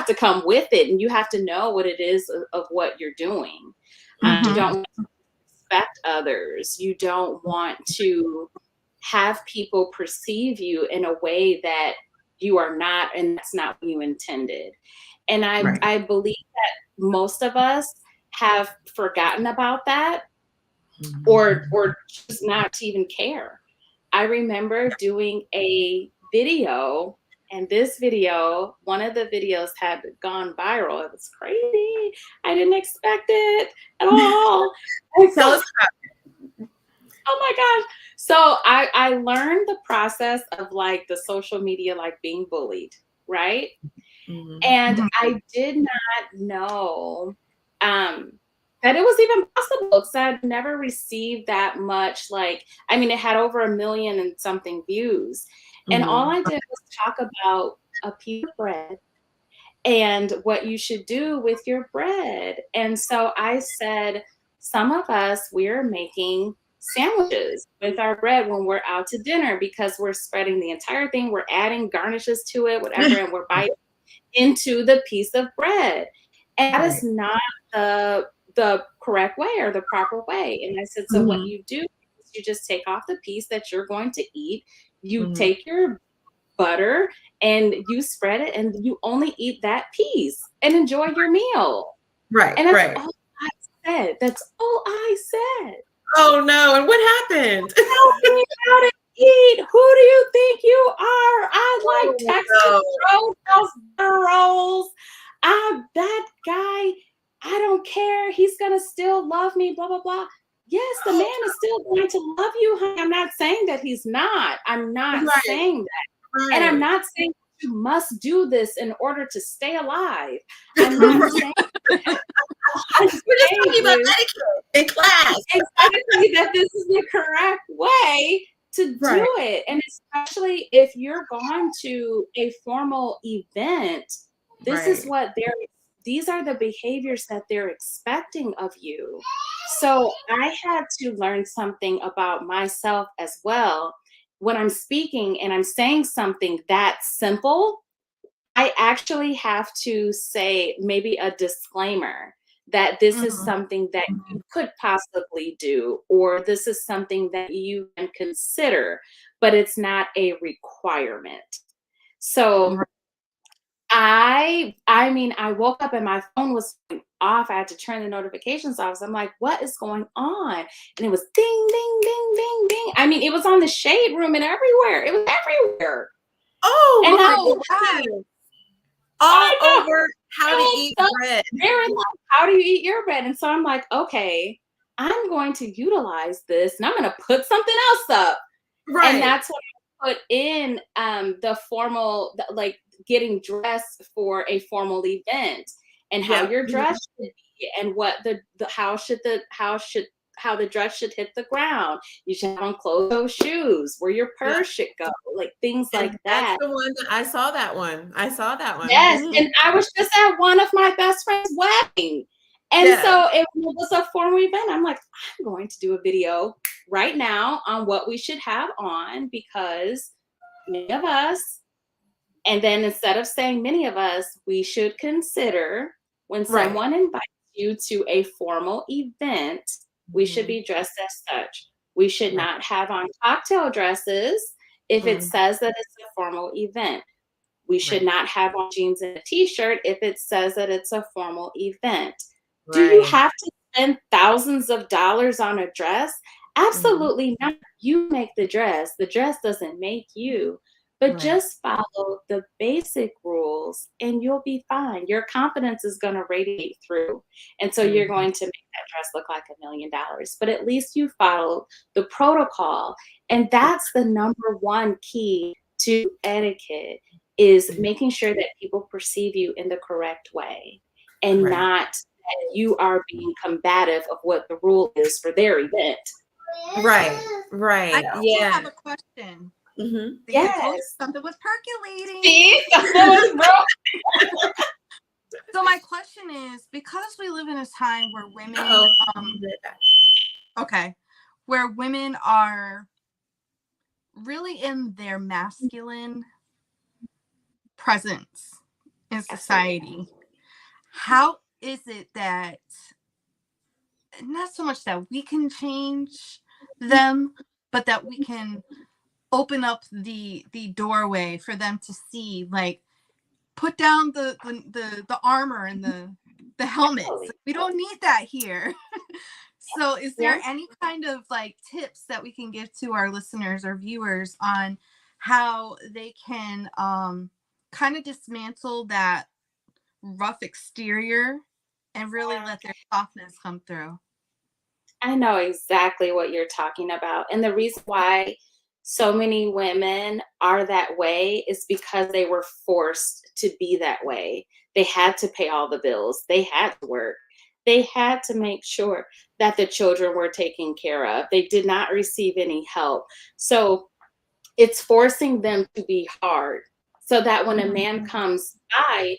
Speaker 1: to come with it, and you have to know what it is of what you're doing. You don't want to respect others. You don't want to have people perceive you in a way that you are not, and that's not what you intended. And I believe that most of us have forgotten about that, or just not to even care. I remember doing a video, and this video, one of the videos had gone viral. It was crazy. I didn't expect it at all.
Speaker 2: Tell us about it.
Speaker 1: Oh my gosh. So I learned the process of like the social media, like being bullied, right? And I did not know that it was even possible, because I'd never received that much. Like, I mean, it had over 1 million and something views. And all I did was talk about a piece of bread and what you should do with your bread. And so I said, some of us, we're making sandwiches with our bread when we're out to dinner, because we're spreading the entire thing. We're adding garnishes to it, whatever, and we're biting into the piece of bread. And that is not the correct way or the proper way. And I said, so what you do is you just take off the piece that you're going to eat. You take your butter and you spread it, and you only eat that piece and enjoy your meal.
Speaker 2: Right.
Speaker 1: And that's all I said. That's all I said.
Speaker 2: Oh no! And what happened?
Speaker 1: Tell me how to eat. Who do you think you are? I like Texas Roadhouse butter rolls. That guy, I don't care. He's gonna still love me. Blah blah blah. Yes, the man is still going to love you, honey. I'm not saying that he's not. I'm not saying that. And I'm not saying you must do this in order to stay alive. I'm not saying that.
Speaker 2: We're just talking about etiquette in class.
Speaker 1: Exactly, that this is the correct way to do it. And especially if you're going to a formal event, this is what these are the behaviors that they're expecting of you. So I had to learn something about myself as well. When I'm speaking and I'm saying something that simple, I actually have to say maybe a disclaimer that this is something that you could possibly do, or this is something that you can consider, but it's not a requirement. So I mean, I woke up and my phone was off. I had to turn the notifications off. So I'm like, what is going on? And it was ding, ding, ding, ding, ding. I mean, it was on the shade room and everywhere. It was everywhere.
Speaker 2: Oh,
Speaker 1: and
Speaker 2: all over how to eat bread.
Speaker 1: Very like, how do you eat your bread? And so I'm like, okay, I'm going to utilize this and I'm going to put something else up. Right. And that's what I put in the formal, like getting dressed for a formal event and how your dress should be and what how the dress should hit the ground. You should have on closed-toe shoes, where your purse should go, like things like that.
Speaker 2: That's the one that I saw that one.
Speaker 1: Yes, and I was just at one of my best friend's wedding. And so it was a formal event. I'm like, I'm going to do a video right now on what we should have on, because many of us, and then instead of saying many of us, we should consider when someone invites you to a formal event, we should be dressed as such. We should not have on cocktail dresses if it says that it's a formal event. We should not have on jeans and a t-shirt if it says that it's a formal event. Do you have to spend thousands of dollars on a dress? Absolutely not. You make the dress. The dress doesn't make you. But just follow the basic rules and you'll be fine. Your confidence is going to radiate through. And so you're going to make that dress look like $1 million. But at least you follow the protocol. And that's the number one key to etiquette, is making sure that people perceive you in the correct way and not that you are being combative of what the rule is for their event.
Speaker 2: Right.
Speaker 3: I also have a question. Something was percolating.
Speaker 1: See?
Speaker 3: So my question is, because we live in a time where women where women are really in their masculine presence in society, how is it that not so much that we can change them, but that we can open up the doorway for them to see, like, put down the armor and the helmets. We don't need that here. So is there any kind of like tips that we can give to our listeners or viewers on how they can kind of dismantle that rough exterior and really let their softness come through?
Speaker 1: I know exactly what you're talking about. And the reason why so many women are that way is because they were forced to be that way. They had to pay all the bills. They had to work. They had to make sure that the children were taken care of. They did not receive any help. So it's forcing them to be hard, so that when a man comes by,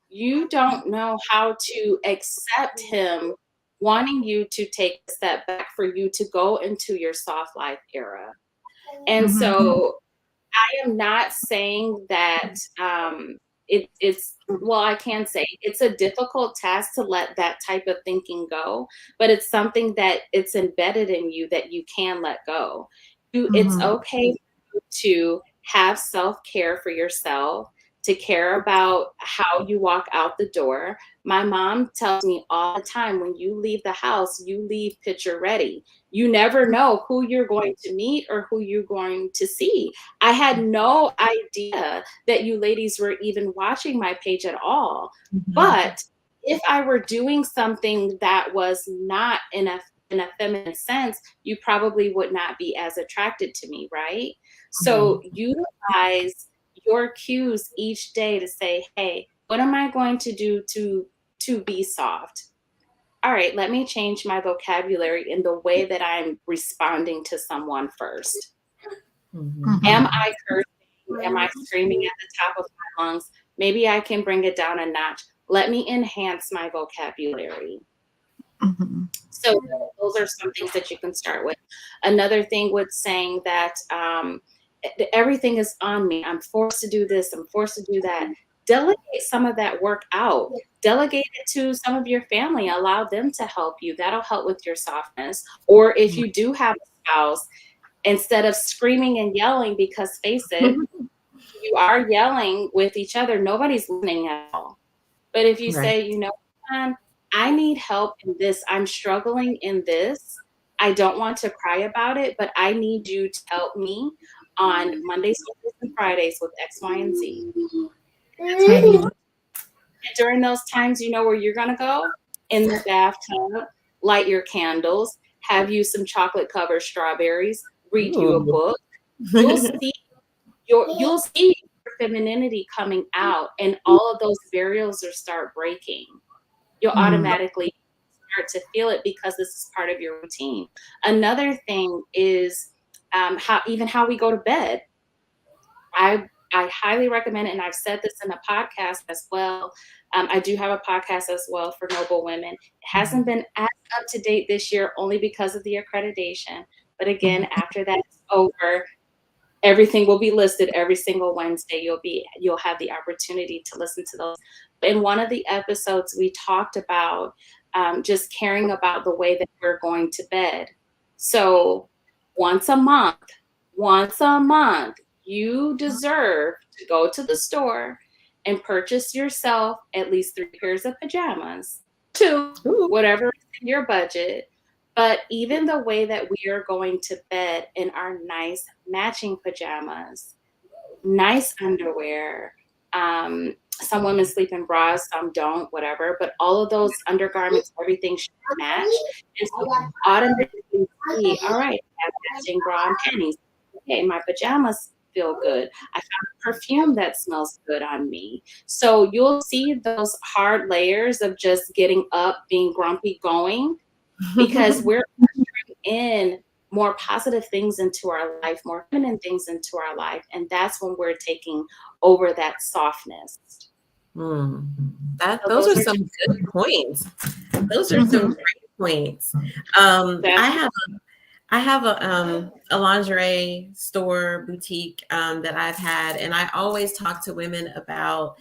Speaker 1: you don't know how to accept him wanting you to take a step back for you to go into your soft life era. And so I am not saying that it's well, I can say it's a difficult task to let that type of thinking go, but it's something that it's embedded in you that you can let go. It's okay to have self-care for yourself, to care about how you walk out the door. My mom tells me all the time, when you leave the house, you leave picture ready. You never know who you're going to meet or who you're going to see. I had no idea that you ladies were even watching my page at all. But if I were doing something that was not in a feminine sense, you probably would not be as attracted to me, right? So utilize your cues each day to say, hey, what am I going to do to be soft? All right, let me change my vocabulary in the way that I'm responding to someone first. Am I cursing? Am I screaming at the top of my lungs? Maybe I can bring it down a notch. Let me enhance my vocabulary. So those are some things that you can start with. Another thing with saying that everything is on me. I'm forced to do this. I'm forced to do that. Delegate some of that work out. Delegate it to some of your family. Allow them to help you. That'll help with your softness. Or if you do have a spouse, instead of screaming and yelling, because face it, you are yelling with each other, nobody's listening at all. But if you say, you know, I need help in this, I'm struggling in this, I don't want to cry about it, but I need you to help me on Mondays, Wednesdays, and Fridays with X, Y, and Z. And during those times, you know where you're going to go? In the bathtub, light your candles, have you some chocolate covered strawberries, read you a book. You'll see you'll see your femininity coming out, and all of those barriers will start breaking. You'll automatically start to feel it because this is part of your routine. Another thing is how we go to bed. I highly recommend it, and I've said this in a podcast as well. I do have a podcast as well for Noble Women. It hasn't been as up to date this year only because of the accreditation. But again, after that's over, everything will be listed every single Wednesday. You'll have the opportunity to listen to those. In one of the episodes, we talked about just caring about the way that we're going to bed. So once a month, you deserve to go to the store and purchase yourself at least 3 pairs of pajamas, 2, whatever is in your budget. But even the way that we are going to bed in our nice matching pajamas, nice underwear, some women sleep in bras, some don't, whatever, but all of those undergarments, everything should match. And so you automatically see, all right, I have matching bra and panties. Okay, my pajamas feel good. I found a perfume that smells good on me. So you'll see those hard layers of just getting up, being grumpy, going, because we're ushering in more positive things into our life, more feminine things into our life. And that's when we're taking over that softness.
Speaker 2: Those are some good points. Those are some great points. I have a lingerie store boutique that I've had, and I always talk to women about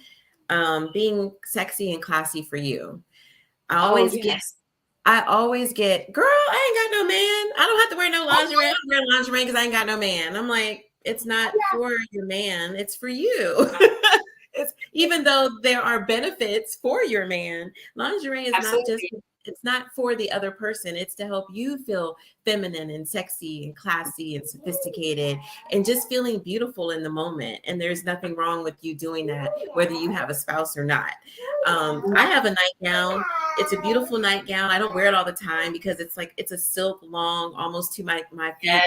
Speaker 2: being sexy and classy for you. I always get, girl, I ain't got no man. I don't have to wear no lingerie. I don't wear lingerie because I ain't got no man. I'm like, it's not for your man. It's for you. Even though there are benefits for your man, lingerie is not just, it's not for the other person. It's to help you feel feminine and sexy and classy and sophisticated and just feeling beautiful in the moment. And there's nothing wrong with you doing that, whether you have a spouse or not. I have a nightgown. It's a beautiful nightgown. I don't wear it all the time because it's a silk long, almost to my feet,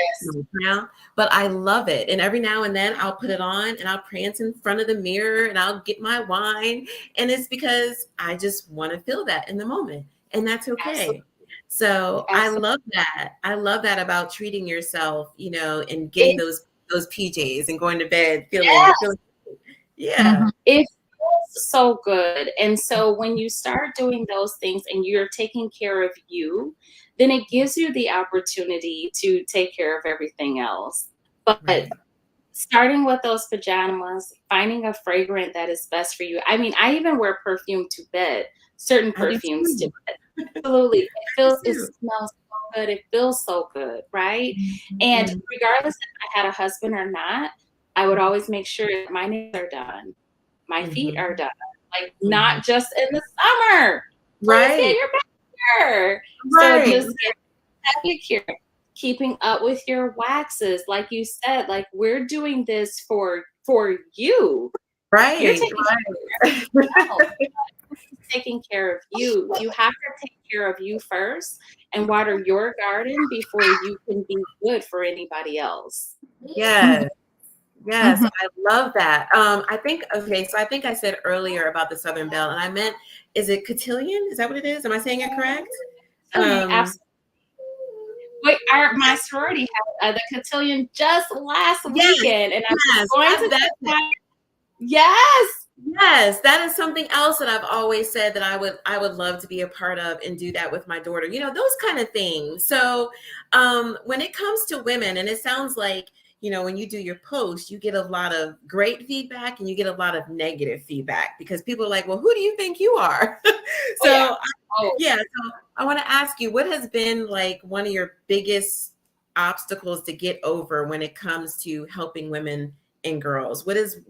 Speaker 2: now, but I love it. And every now and then I'll put it on and I'll prance in front of the mirror and I'll get my wine. And it's because I just want to feel that in the moment. And that's okay. Absolutely. So I love that. I love that about treating yourself, and getting those PJs and going to bed feeling
Speaker 1: it feels so good. And so when you start doing those things and you're taking care of you, then it gives you the opportunity to take care of everything else. But starting with those pajamas, finding a fragrance that is best for you. I mean, I even wear perfume to bed, certain perfumes to bed. Absolutely. It smells so good. It feels so good, right? And regardless if I had a husband or not, I would always make sure that my nails are done. My feet are done. Like,
Speaker 2: Mhm.
Speaker 1: not just in the summer. Please get
Speaker 2: Right.
Speaker 1: your pedicure. So
Speaker 2: Right.
Speaker 1: just get pedicure. Keeping up with your waxes, like you said, like, we're doing this for you. You're
Speaker 2: Right.
Speaker 1: taking care of everybody else. Who's taking care of you? You have to take care of you first and water your garden before you can be good for anybody else.
Speaker 2: Yes. Yes,
Speaker 3: Mhm.
Speaker 2: I love that. I think, okay, so I think I said earlier about the Southern Belle, and I meant, is it cotillion? Is that what it is? Am I saying it correct? Um,
Speaker 1: Absolutely. Wait, my sorority had the cotillion just last
Speaker 2: yes,
Speaker 1: weekend, and I'm
Speaker 2: yes,
Speaker 1: going to
Speaker 2: that's
Speaker 1: take
Speaker 2: it.
Speaker 1: my yes.
Speaker 2: Yes, that is something else that I've always said that I would love to be a part of and do that with my daughter. You know, those kind of things. So, when it comes to women, and it sounds like, you know, when you do your post, you get a lot of great feedback and you get a lot of negative feedback because people are like, "Well, who do you think you are?"
Speaker 1: Oh, yeah.
Speaker 2: So,
Speaker 1: Oh,
Speaker 2: yeah, so I want to ask you, what has been like one of your biggest obstacles to get over when it comes to helping women and girls? What is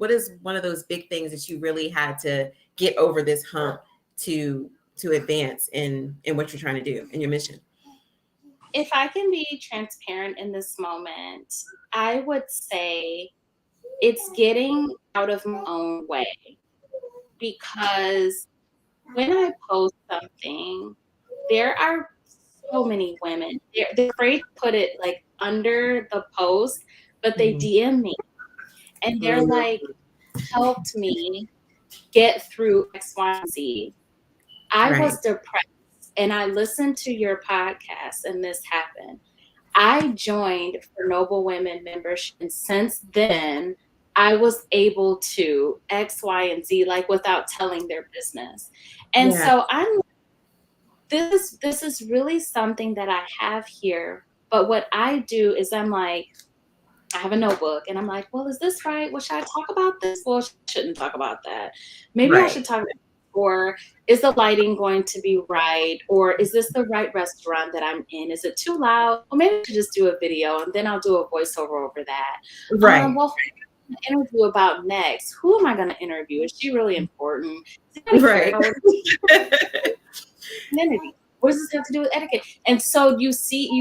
Speaker 2: one of those big things that you really had to get over this hump to advance in what you're trying to do in your mission?
Speaker 1: if I can be transparent in this moment, I would say it's getting out of my own way, because when I post something, there are so many women. They're afraid to put it like under the post, but they
Speaker 2: Mhm.
Speaker 1: DM me and they're
Speaker 2: Mhm.
Speaker 1: like, helped me get through X, Y, and Z. I
Speaker 2: Right.
Speaker 1: was depressed and I listened to your podcast and this happened. I joined for Noble Women membership, and since then, I was able to X, Y, and Z, like, without telling their business. And
Speaker 2: Yeah.
Speaker 1: so this is really something that I have here. But what I do is I'm like, I have a notebook and I'm like, well, is this right? Well, should I talk about this? Well, I shouldn't talk about that. Maybe I
Speaker 2: Right.
Speaker 1: should talk about, or is the lighting going to be right? Or is this the right restaurant that I'm in? Is it too loud? Well, maybe I should just do a video and then I'll do a voiceover over that.
Speaker 2: Right.
Speaker 1: Well, who am I gonna interview about next? Who am I going to interview? Is she really important? Does anybody care
Speaker 2: Right.
Speaker 1: about what femininity? What does this have to do with etiquette? And so you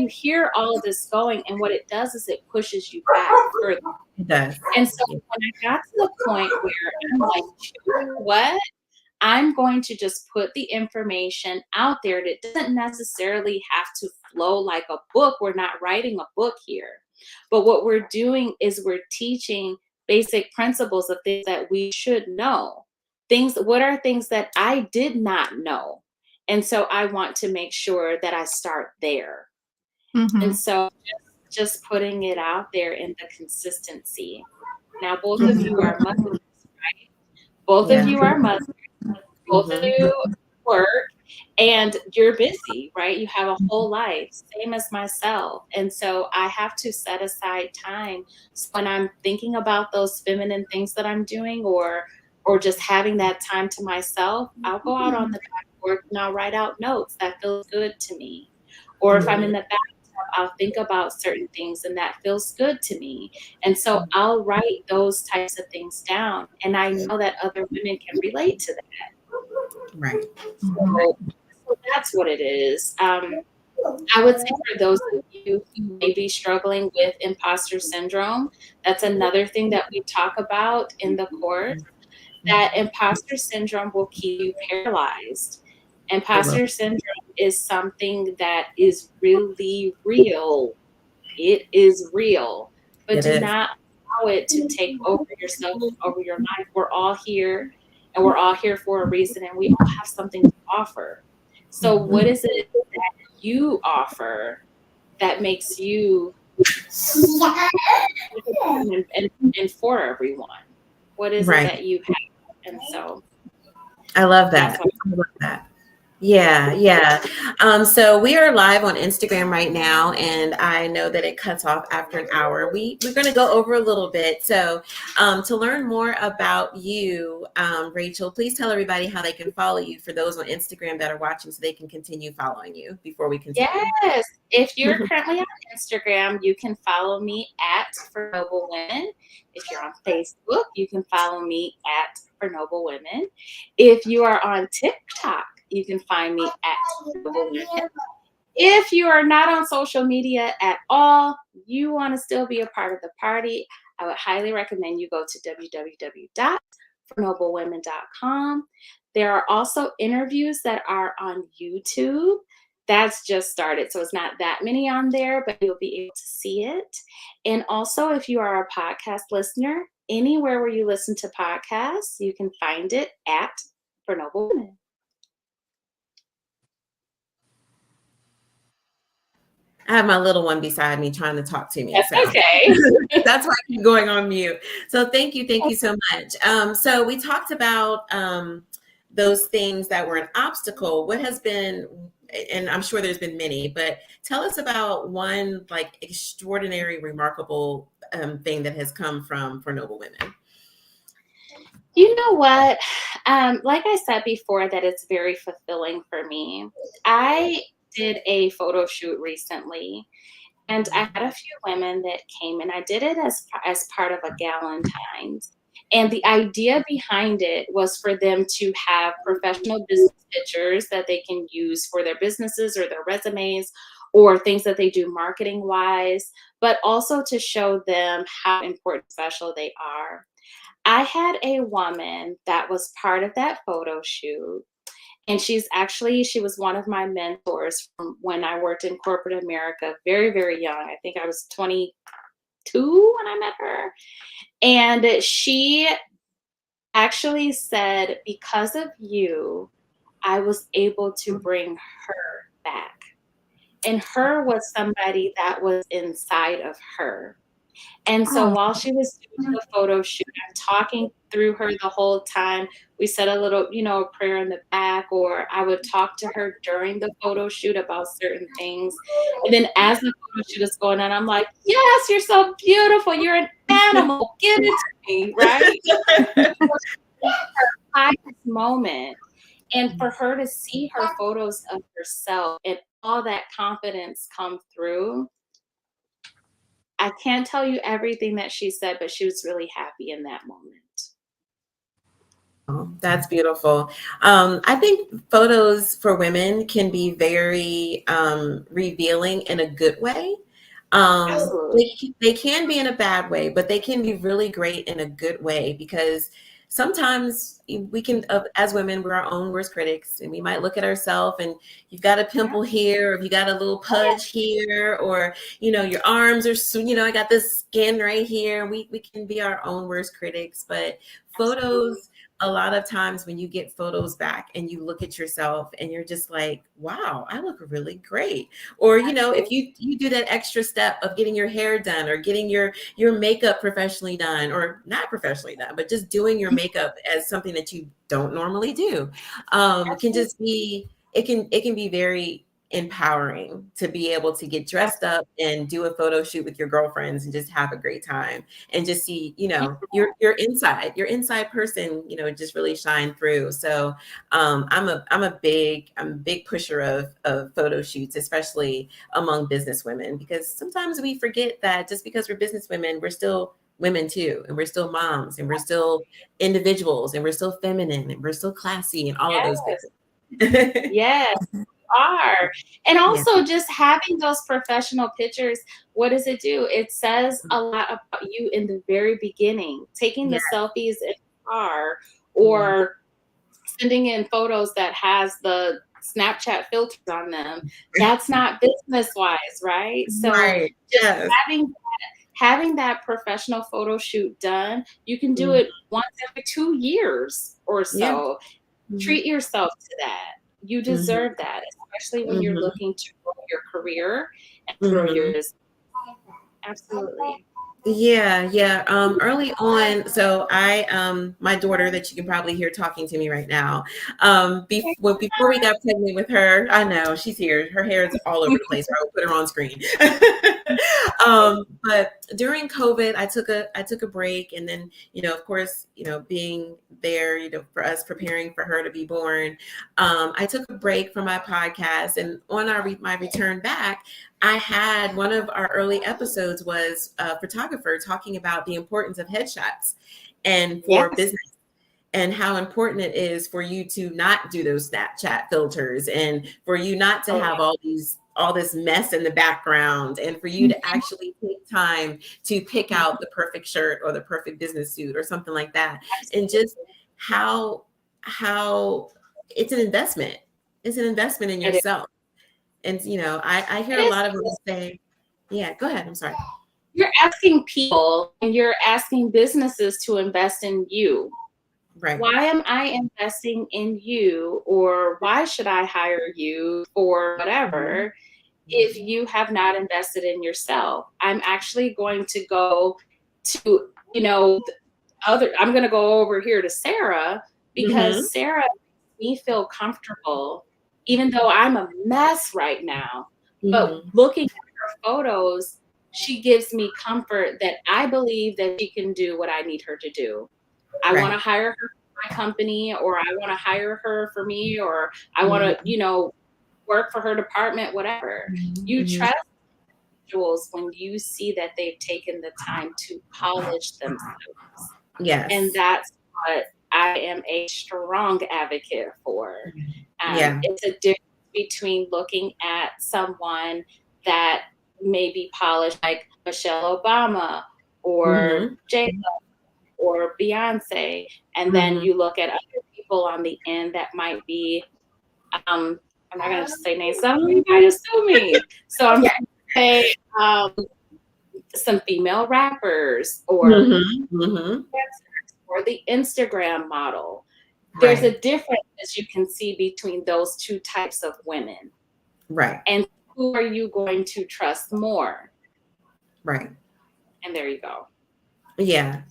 Speaker 1: hear all of this going, and what it does is it pushes you back further.
Speaker 2: It does.
Speaker 1: And so when I got to the point where I'm like, you know what? I'm going to just put the information out there that doesn't necessarily have to flow like a book. We're not writing a book here. But what we're doing is we're teaching basic principles of things that we should know. What are things that I did not know? And so I want to make sure that I start there. And
Speaker 3: Mhm.
Speaker 1: so just putting it out there in the consistency. Now, both of
Speaker 3: Mhm.
Speaker 1: you are mothers, right? Both of
Speaker 2: Yeah.
Speaker 1: you are mothers. Both of
Speaker 2: Mhm.
Speaker 1: you work and you're busy, right? You have a whole life, same as myself. And so I have to set aside time when I'm thinking about those feminine things that I'm doing, or just having that time to myself. I'll go out on the backboard and I'll write out notes that feels good to me. Or if I'm in
Speaker 2: Mhm.
Speaker 1: the bathtub, I'll think about certain things and that feels good to me. And so I'll write those types of things down. And I know that other women can relate to that.
Speaker 2: Right.
Speaker 3: Mhm.
Speaker 1: So that's what it is. I would say for those of you who may be struggling with imposter syndrome, that's another thing that we talk about in the course, that imposter syndrome will keep you paralyzed.
Speaker 2: It will.
Speaker 1: Imposter syndrome is something that is really real. It is real, but
Speaker 2: It
Speaker 1: do
Speaker 2: is.
Speaker 1: not allow it to take over yourself, over your life. We're all here and we're all here for a reason, and we all have something to offer. So, what
Speaker 2: Mhm.
Speaker 1: is it you offer that makes you and for everyone? What is it
Speaker 2: Right.
Speaker 1: that you have? And so
Speaker 2: I love
Speaker 1: that's
Speaker 2: that.
Speaker 1: what
Speaker 2: I love that. Yeah. So we are live on Instagram right now, and I know that it cuts off after an hour. We're going to go over a little bit. So to learn more about you, Rachel, please tell everybody how they can follow you for those on Instagram that are watching, so they can continue following you before we continue.
Speaker 1: Yes. If you're currently on Instagram, you can follow me at For Noble Women. If you're on Facebook, you can follow me at For Noble Women. If you are on TikTok, you can find me at For Noble Women. If you are not on social media at all, you want to still be a part of the party, I would highly recommend you go to www.fornoblewomen.com. There are also interviews that are on YouTube. That's just started, so it's not that many on there, but you'll be able to see it. And also, if you are a podcast listener, anywhere where you listen to podcasts, you can find it at For Noble Women.
Speaker 2: I have my little one beside me trying to talk to me.
Speaker 1: That's
Speaker 2: So
Speaker 1: okay.
Speaker 2: that's why I keep going on mute. So thank you so much. So we talked about those things that were an obstacle. What has been, and I'm sure there's been many, but tell us about one like extraordinary, remarkable thing that has come from For Noble Women.
Speaker 1: You know what? Like I said before, that it's very fulfilling for me. I did a photo shoot recently, and I had a few women that came, and I did it as part of a Galentine's. And the idea behind it was for them to have professional business pictures that they can use for their businesses or their resumes or things that they do marketing wise, but also to show them how important, special they are. I had a woman that was part of that photo shoot, and she was one of my mentors from when I worked in corporate America, very, very young. I think I was 22 when I met her. And she actually said, because of you, I was able to bring her back. And her was somebody that was inside of her. And so while she was doing the photo shoot, I'm talking through her the whole time. We said a little, prayer in the back, or I would talk to her during the photo shoot about certain things. And then as the photo shoot is going on, I'm like, yes, you're so beautiful. You're an animal. Give it to me, right? Her highest moment. And for her to see her photos of herself and all that confidence come through, I can't tell you everything that she said, but she was really happy in that moment.
Speaker 2: Oh, that's beautiful. I think photos for women can be very revealing in a good way.
Speaker 1: Absolutely.
Speaker 2: They can be in a bad way, but they can be really great in a good way, because sometimes we can, as women, we're our own worst critics, and we might look at ourselves and you've got a pimple here, or if you got a little pudge here, or your arms are, I got this skin right here. We can be our own worst critics, but photos, a lot of times when you get photos back and you look at yourself and you're just like, wow, I look really great. Or, if you do that extra step of getting your hair done, or getting your makeup professionally done, or not professionally done, but just doing your makeup as something that you don't normally do, can just be, it can be very empowering to be able to get dressed up and do a photo shoot with your girlfriends and just have a great time, and just see, your inside person, just really shine through. So I'm a big pusher of photo shoots, especially among business women, because sometimes we forget that just because we're business women, we're still women too, and we're still moms, and we're still individuals, and we're still feminine, and we're still classy, and all of those
Speaker 1: Yes.
Speaker 2: things.
Speaker 1: Yes, are. And
Speaker 2: Yeah.
Speaker 1: also just having those professional pictures, what does it do? It says a lot about you in the very beginning. Taking the selfies in the car, or sending in photos that has the Snapchat filters on them. That's not business wise, right? So
Speaker 2: Right.
Speaker 1: just
Speaker 2: Yes.
Speaker 1: having that professional photo shoot done, you can do it once every 2 years or
Speaker 2: Yeah.
Speaker 1: so. Treat yourself to that. You deserve that, especially when you're looking to grow your career and grow your business. Absolutely.
Speaker 2: Yeah. Early on, so my daughter that you can probably hear talking to me right now. Before we got pregnant with her, I know she's here. Her hair is all over the place. I will put her on screen. But during COVID, I took a break, and then of course, being there, for us preparing for her to be born, I took a break from my podcast, and on my return back. I had one of our early episodes was a photographer talking about the importance of headshots and for
Speaker 1: Yes.
Speaker 2: business and how important it is for you to not do those Snapchat filters and for you not to have all this mess in the background and for you to actually take time to pick out the perfect shirt or the perfect business suit or something like that. And just how it's an investment. It's an investment in
Speaker 1: It is.
Speaker 2: yourself. And I hear
Speaker 1: It
Speaker 2: a
Speaker 1: is.
Speaker 2: lot of women say, yeah, go ahead. I'm sorry.
Speaker 1: You're asking people and you're asking businesses to invest in you.
Speaker 2: Right.
Speaker 1: Why am I investing in you, or why should I hire you for whatever if you have not invested in yourself? I'm actually going to go to, I'm going to go over here to Sarah
Speaker 2: Mm-hmm.
Speaker 1: because Sarah makes me feel comfortable, even though I'm a mess right now. But
Speaker 2: Mm-hmm.
Speaker 1: looking at her photos, she gives me comfort that I believe that she can do what I need her to do. I want to
Speaker 2: Right.
Speaker 1: hire her for my company, or I want to hire her for me, or I want to,
Speaker 2: Mm-hmm.
Speaker 1: work for her department, whatever. You
Speaker 2: Mm-hmm.
Speaker 1: trust individuals when you see that they've taken the time to polish themselves. And
Speaker 2: Yes.
Speaker 1: that's what I am a strong advocate for.
Speaker 2: Yeah.
Speaker 1: It's a difference between looking at someone that may be polished, like Michelle Obama or
Speaker 2: Mm-hmm.
Speaker 1: J or Beyonce, and then
Speaker 2: Mm-hmm.
Speaker 1: you look at other people on the end that might be, I'm not going to say names, some you might assume me. So I'm
Speaker 2: Yeah.
Speaker 1: going to say some female rappers or
Speaker 2: Mm-hmm. Mm-hmm.
Speaker 1: or the Instagram model. There's
Speaker 2: Right.
Speaker 1: a difference, as you can see, between those two types of women.
Speaker 2: Right.
Speaker 1: And who are you going to trust more?
Speaker 2: Right.
Speaker 1: And there you go.
Speaker 2: Yeah.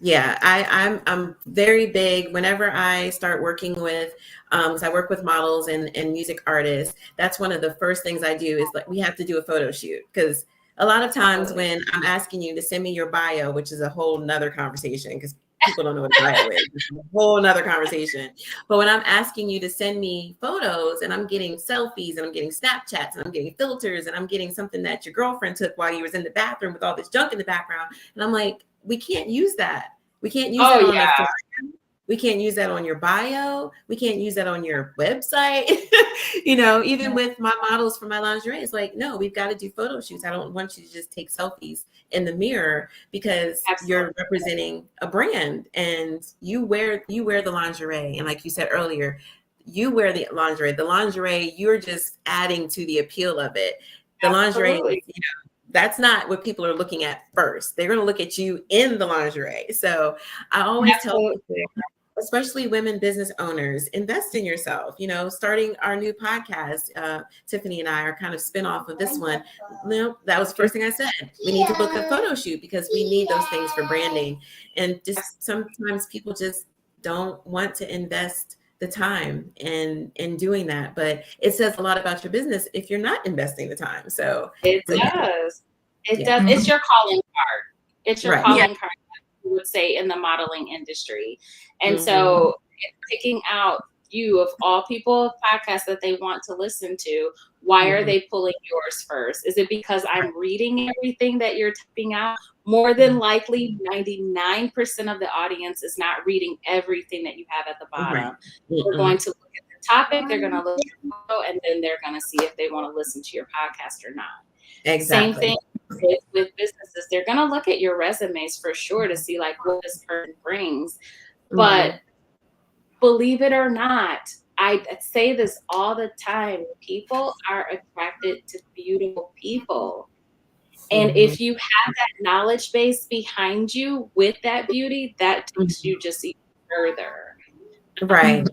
Speaker 2: I'm very big whenever I start working with, because I work with models and music artists. That's one of the first things I do is like we have to do a photo shoot because a lot of times
Speaker 1: Totally.
Speaker 2: when I'm asking you to send me your bio, which is a whole nother conversation because people don't know what a bio is, it's a whole nother conversation. But when I'm asking you to send me photos and I'm getting selfies and I'm getting Snapchats and I'm getting filters and I'm getting something that your girlfriend took while you was in the bathroom with all this junk in the background, and I'm like, we can't use that. We can't use
Speaker 1: Oh,
Speaker 2: that on
Speaker 1: yeah.
Speaker 2: a flyer. We can't use that on your bio. We can't use that on your website. Even with my models for my lingerie, it's like, no, we've got to do photo shoots. I don't want you to just take selfies in the mirror because
Speaker 1: Absolutely.
Speaker 2: you're representing a brand and you wear the lingerie. And like you said earlier, you wear the lingerie. The lingerie, you're just adding to the appeal of it. The lingerie,
Speaker 1: Absolutely.
Speaker 2: that's not what people are looking at first. They're going to look at you in the lingerie. So I always tell people,
Speaker 1: Absolutely.
Speaker 2: especially women business owners, invest in yourself. Starting our new podcast, Tiffany and I are kind of spin off of this one. That was the first thing I said. We need to book a photo shoot because we need those things for branding. And just sometimes people just don't want to invest the time in doing that. But it says a lot about your business if you're not investing the time. So
Speaker 1: It
Speaker 2: yeah.
Speaker 1: does. It
Speaker 2: Yeah.
Speaker 1: does. It's your calling card. It's your
Speaker 2: Right.
Speaker 3: Yeah.
Speaker 1: calling card, you would say, in the modeling industry. And
Speaker 2: Mm-hmm.
Speaker 1: so picking out you of all people podcasts that they want to listen to, why are
Speaker 2: Mm-hmm.
Speaker 1: they pulling yours first? Is it because I'm reading everything that you're typing out? More than likely, 99% of the audience is not reading everything that you have at the
Speaker 2: Right.
Speaker 1: bottom. They're going to look at the topic, they're going to look at your photo, and then they're going to see if they want to listen to your podcast or not. Same
Speaker 2: Exactly.
Speaker 1: thing with businesses. They're going to look at your resumes for sure to see like what this person brings. But believe it or not, I say this all the time. People are attracted to beautiful people. And if you have that knowledge base behind you with that beauty, that takes you just even further.
Speaker 2: Right.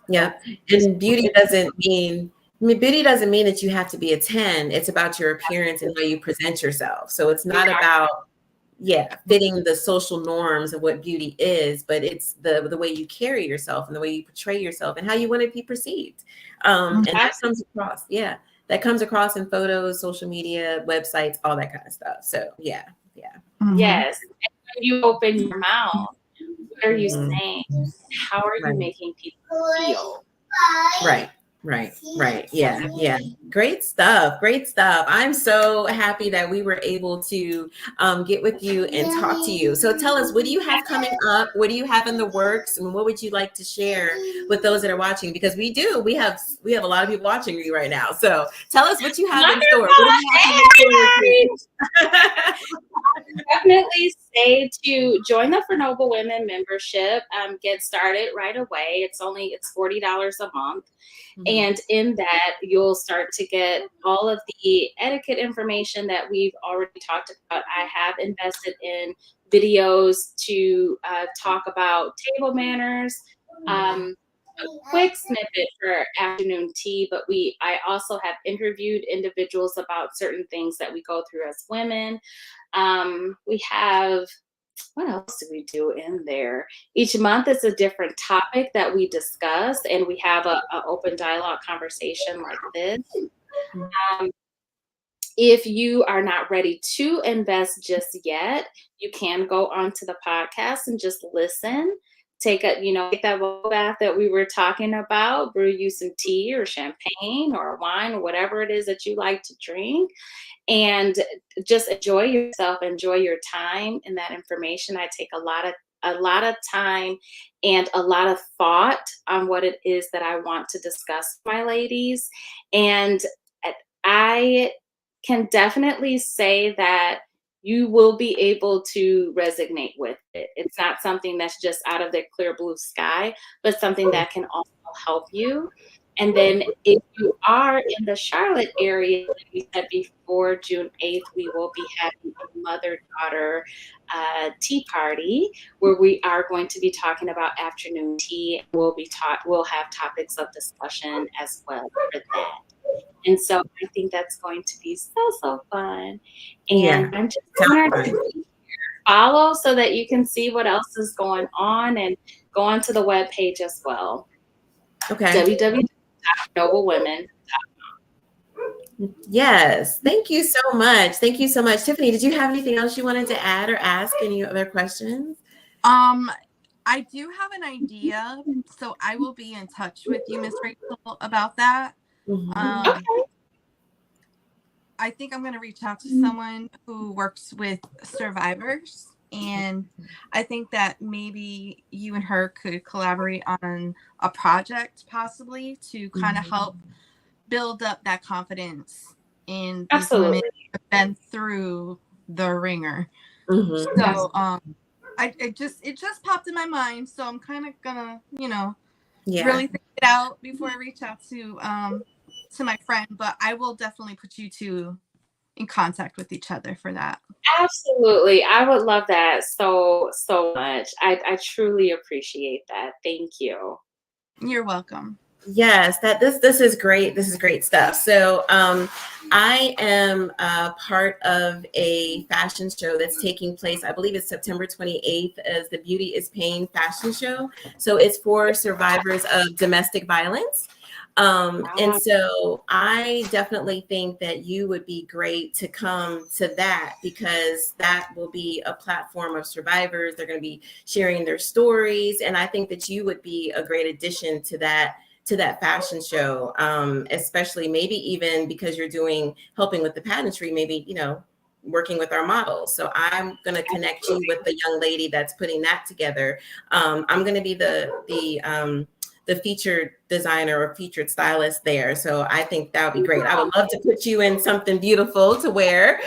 Speaker 2: Yep. And beauty doesn't mean that you have to be a 10. It's about your appearance and how you present yourself. So it's not about fitting the social norms of what beauty is, but it's the way you carry yourself and the way you portray yourself and how you want to be perceived. And that comes across, that comes across in photos, social media, websites, all that kind of stuff. So yeah.
Speaker 1: Yes. And when you open your mouth, what are you
Speaker 2: Mhm.
Speaker 1: saying? How are you making people feel?
Speaker 2: Right. Yeah. Great stuff. I'm so happy that we were able to get with you and talk to you. So tell us, what do you have coming up? What do you have in the works? And what would you like to share with those that are watching? Because we have a lot of people watching you right now. So tell us what you have in store. What do you have to look forward to?
Speaker 1: Definitely say to join the For Noble Women membership. Get started right away. It's $40 a month. And in that, you'll start to get all of the etiquette information that we've already talked about. I have invested in videos to talk about table manners, a quick snippet for afternoon tea, but I also have interviewed individuals about certain things that we go through as women. We have, what else do we do in there? Each month is a different topic that we discuss, and we have a open dialogue conversation like this. If you are not ready to invest just yet, you can go onto the podcast and just listen. Take that bubble bath that we were talking about, brew you some tea or champagne or wine or whatever it is that you like to drink, and just enjoy yourself, enjoy your time in that information. I take a lot of time and a lot of thought on what it is that I want to discuss with my ladies. And I can definitely say that you will be able to resonate with it. It's not something that's just out of the clear blue sky, but something that can also help you. And then if you are in the Charlotte area, like we said before, June 8th, we will be having a mother-daughter tea party where we are going to be talking about afternoon tea. We'll have topics of discussion as well for that. And so I think that's going to be so fun. And I'm just honored to follow so that you can see what else is going on, and go onto the webpage as well.
Speaker 2: Okay.
Speaker 1: www.noblewomen.com.
Speaker 2: Yes. Thank you so much. Tiffany, did you have anything else you wanted to add or ask? Any other questions?
Speaker 3: I do have an idea, so I will be in touch with you, Miss Rachel, about that.
Speaker 1: Okay.
Speaker 3: I think I'm going to reach out to someone who works with survivors, and I think that maybe you and her could collaborate on a project possibly to kind of help build up that confidence in these women who have been through the ringer. So it just popped in my mind, so I'm kind of gonna really think it out before I reach out to my friend, but I will definitely put you two in contact with each other for that.
Speaker 1: Absolutely. I would love that so much. I truly appreciate that. Thank you.
Speaker 3: You're welcome.
Speaker 2: Yes, this is great. This is great stuff. So I am part of a fashion show that's taking place, I believe it's September 28th, as the Beauty is Pain fashion show. So it's for survivors of domestic violence. And so I definitely think that you would be great to come to that, because that will be a platform of survivors. They're going to be sharing their stories. And I think that you would be a great addition to that fashion show, especially maybe even because you're helping with the pageantry, maybe, working with our models. So I'm going to connect you with the young lady that's putting that together. I'm going to be the featured designer or featured stylist there. So I think that would be great. I would love to put you in something beautiful to wear.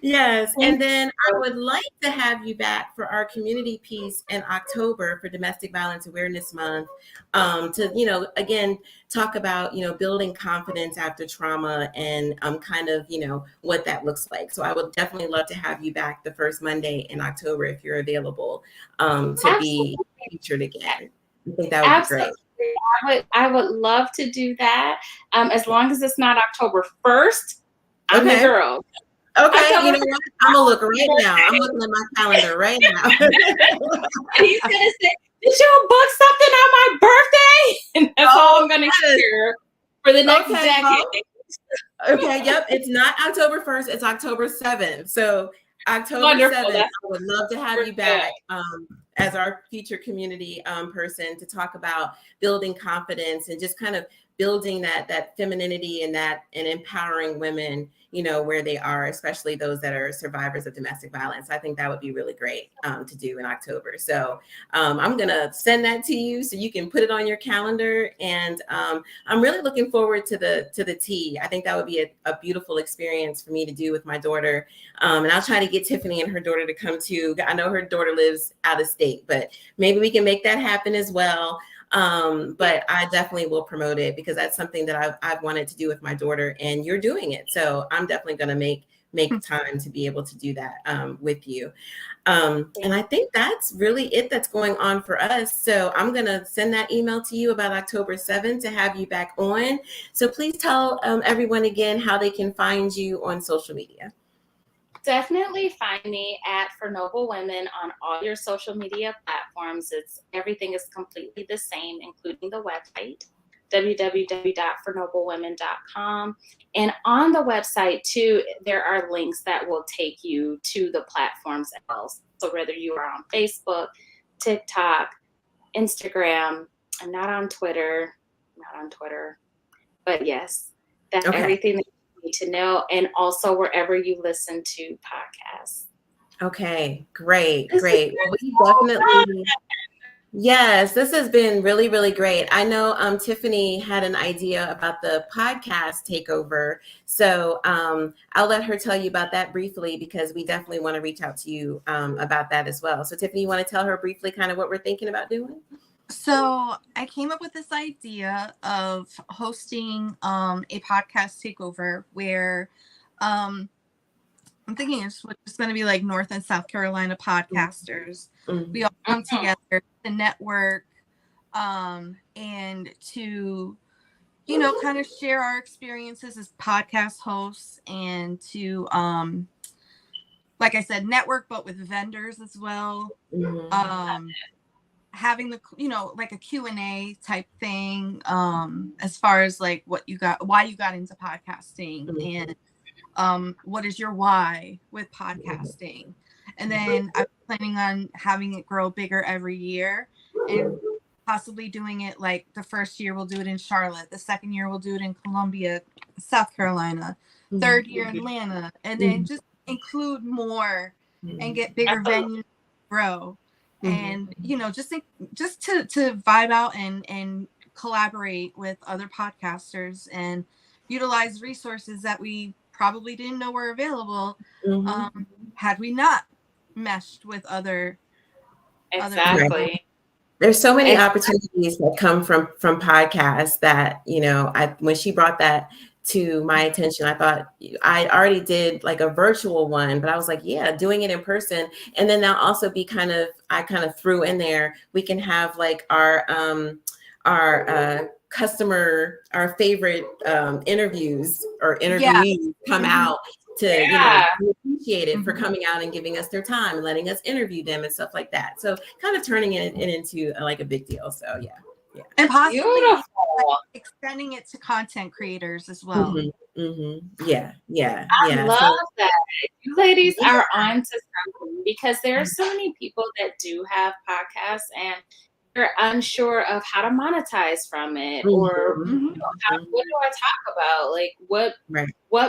Speaker 2: Yes. And then I would like to have you back for our community piece in October for Domestic Violence Awareness Month, to, again, talk about, building confidence after trauma and kind of, what that looks like. So I would definitely love to have you back the first Monday in October if you're available to be featured again. I think that would be great.
Speaker 1: I would love to do that. As long as it's not October 1st, I'm the girl.
Speaker 2: Okay, you
Speaker 1: October
Speaker 2: know what? I'm gonna look right now. I'm looking at my calendar right now.
Speaker 1: And he's gonna say, "Did you book something on my birthday?" And that's all I'm gonna
Speaker 2: yes.
Speaker 1: hear for the next
Speaker 2: Okay,
Speaker 1: decade.
Speaker 2: well, okay, yep. It's not October 1st, it's October 7th. So October
Speaker 1: Wonderful.
Speaker 2: 7th, I would love to have you
Speaker 1: Good.
Speaker 2: back as our future community person to talk about building confidence and just kind of building that femininity and empowering women, where they are, especially those that are survivors of domestic violence. I think that would be really great to do in October. So I'm gonna send that to you so you can put it on your calendar. And I'm really looking forward to the tea. I think that would be a beautiful experience for me to do with my daughter. And I'll try to get Tiffany and her daughter to come too. I know her daughter lives out of state, but maybe we can make that happen as well. But I definitely will promote it because that's something that I've wanted to do with my daughter, and you're doing it. So I'm definitely going to make time to be able to do that with you. And I think that's really it that's going on for us. So I'm going to send that email to you about October 7th to have you back on. So please tell everyone again how they can find you on social media.
Speaker 1: Definitely find me at For Noble Women on all your social media platforms. Everything is completely the same, including the website, www.fornoblewomen.com. And on the website too, there are links that will take you to the platforms else. So whether you are on Facebook, TikTok, Instagram, and not on Twitter, but yes, that's everything that need to know, and also wherever you listen to podcasts.
Speaker 2: Okay, great. Well, we definitely, yes, this has been really, really great. I know Tiffany had an idea about the podcast takeover, so I'll let her tell you about that briefly because we definitely want to reach out to you about that as well. So Tiffany, you want to tell her briefly kind of what we're thinking about doing?
Speaker 3: So I came up with this idea of hosting a podcast takeover where I'm thinking it's just going to be like North and South Carolina podcasters. Mm-hmm. We all come together to network and to, kind of share our experiences as podcast hosts and to, like I said, network, but with vendors as well. Mm-hmm. Having the, like a Q&A type thing, as far as like why you got into podcasting, mm-hmm. and what is your why with podcasting, and then I'm planning on having it grow bigger every year, and possibly doing it like the first year we'll do it in Charlotte, the second year we'll do it in Columbia, South Carolina, mm-hmm. third year Atlanta, and then mm-hmm. just include more mm-hmm. and get bigger venues to grow. And just to vibe out and collaborate with other podcasters and utilize resources that we probably didn't know were available, mm-hmm. Had we not meshed with other.
Speaker 1: Exactly.
Speaker 2: There's so many opportunities that come from podcasts that when she brought that to my attention, I thought I already did like a virtual one, but I was like, yeah, doing it in person. And then there'll also be I kind of threw in there, we can have like our customer, our favorite interviews or interviewees come out to be appreciated for coming out and giving us their time and letting us interview them and stuff like that. So kind of turning it into like a big deal. So yeah.
Speaker 3: And possibly extending it to content creators as well.
Speaker 2: Mm-hmm. Mm-hmm. Yeah.
Speaker 1: I love that. You ladies are on to something, because there are so many people that do have podcasts and they're unsure of how to monetize from it, or what do I talk about? Like what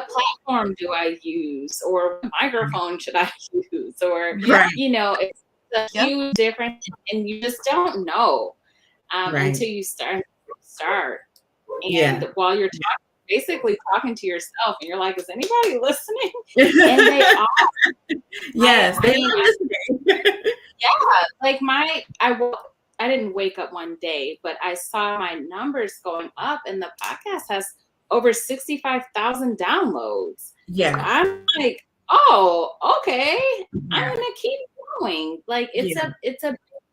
Speaker 1: platform do I use, or what microphone should I use, or it's a huge difference, and you just don't know until you start. And while you're basically talking to yourself, and you're like, is anybody listening? And they are.
Speaker 2: Yes, they are listening.
Speaker 1: Like I didn't wake up one day, but I saw my numbers going up, and the podcast has over 65,000 downloads. Yeah. So I'm like, oh, okay. I'm gonna keep going. Like it's a big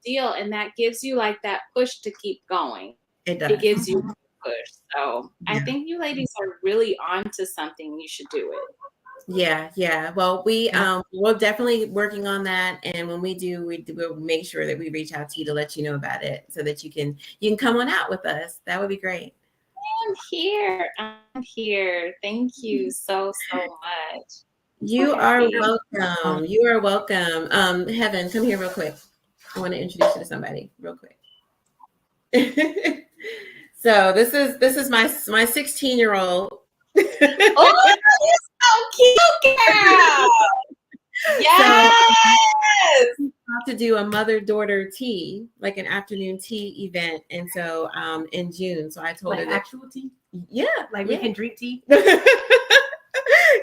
Speaker 1: deal, and that gives you like that push to keep going.
Speaker 2: It does.
Speaker 1: It gives you a push. So I think you ladies are really on to something. You should do it.
Speaker 2: Yeah. Well, we're definitely working on that, and when we do, we'll make sure that we reach out to you to let you know about it, so that you can come on out with us. That would be great.
Speaker 1: I'm here. I'm here. Thank you so much.
Speaker 2: You
Speaker 1: So
Speaker 2: are
Speaker 1: happy.
Speaker 2: welcome. You are welcome. Heaven, come here real quick. I want to introduce you to somebody real quick. So this is my 16-year-old.
Speaker 1: Oh, you're so cute, girl. Yes.
Speaker 2: About to do a mother-daughter tea, like an afternoon tea event, and so in June. So I told her that
Speaker 4: actual tea.
Speaker 2: Yeah,
Speaker 4: we can drink tea.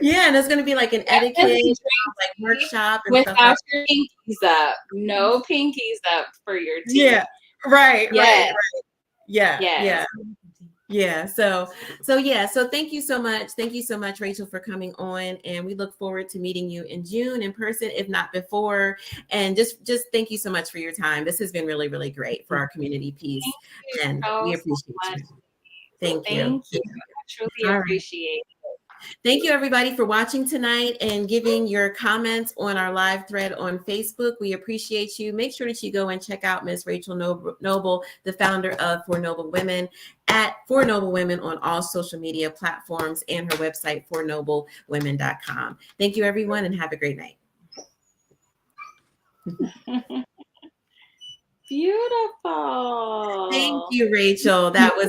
Speaker 2: Yeah, and it's going to be like an etiquette like workshop and stuff
Speaker 1: without
Speaker 2: like
Speaker 1: your pinkies up. No pinkies up for your tea.
Speaker 2: Yeah, right.
Speaker 1: Yes.
Speaker 2: Yeah,
Speaker 1: Yes.
Speaker 2: yeah. So thank you so much. Thank you so much, Rachel, for coming on, and we look forward to meeting you in June in person, if not before. And just thank you so much for your time. This has been really, really great for our community piece, and we appreciate you. Thank you.
Speaker 1: I truly appreciate it.
Speaker 2: Thank you, everybody, for watching tonight and giving your comments on our live thread on Facebook. We appreciate you. Make sure that you go and check out Ms. Rachel Noble, the founder of For Noble Women, at For Noble Women on all social media platforms, and her website, fornoblewomen.com. Thank you, everyone, and have a great night.
Speaker 1: Beautiful.
Speaker 2: Thank you, Rachel. That was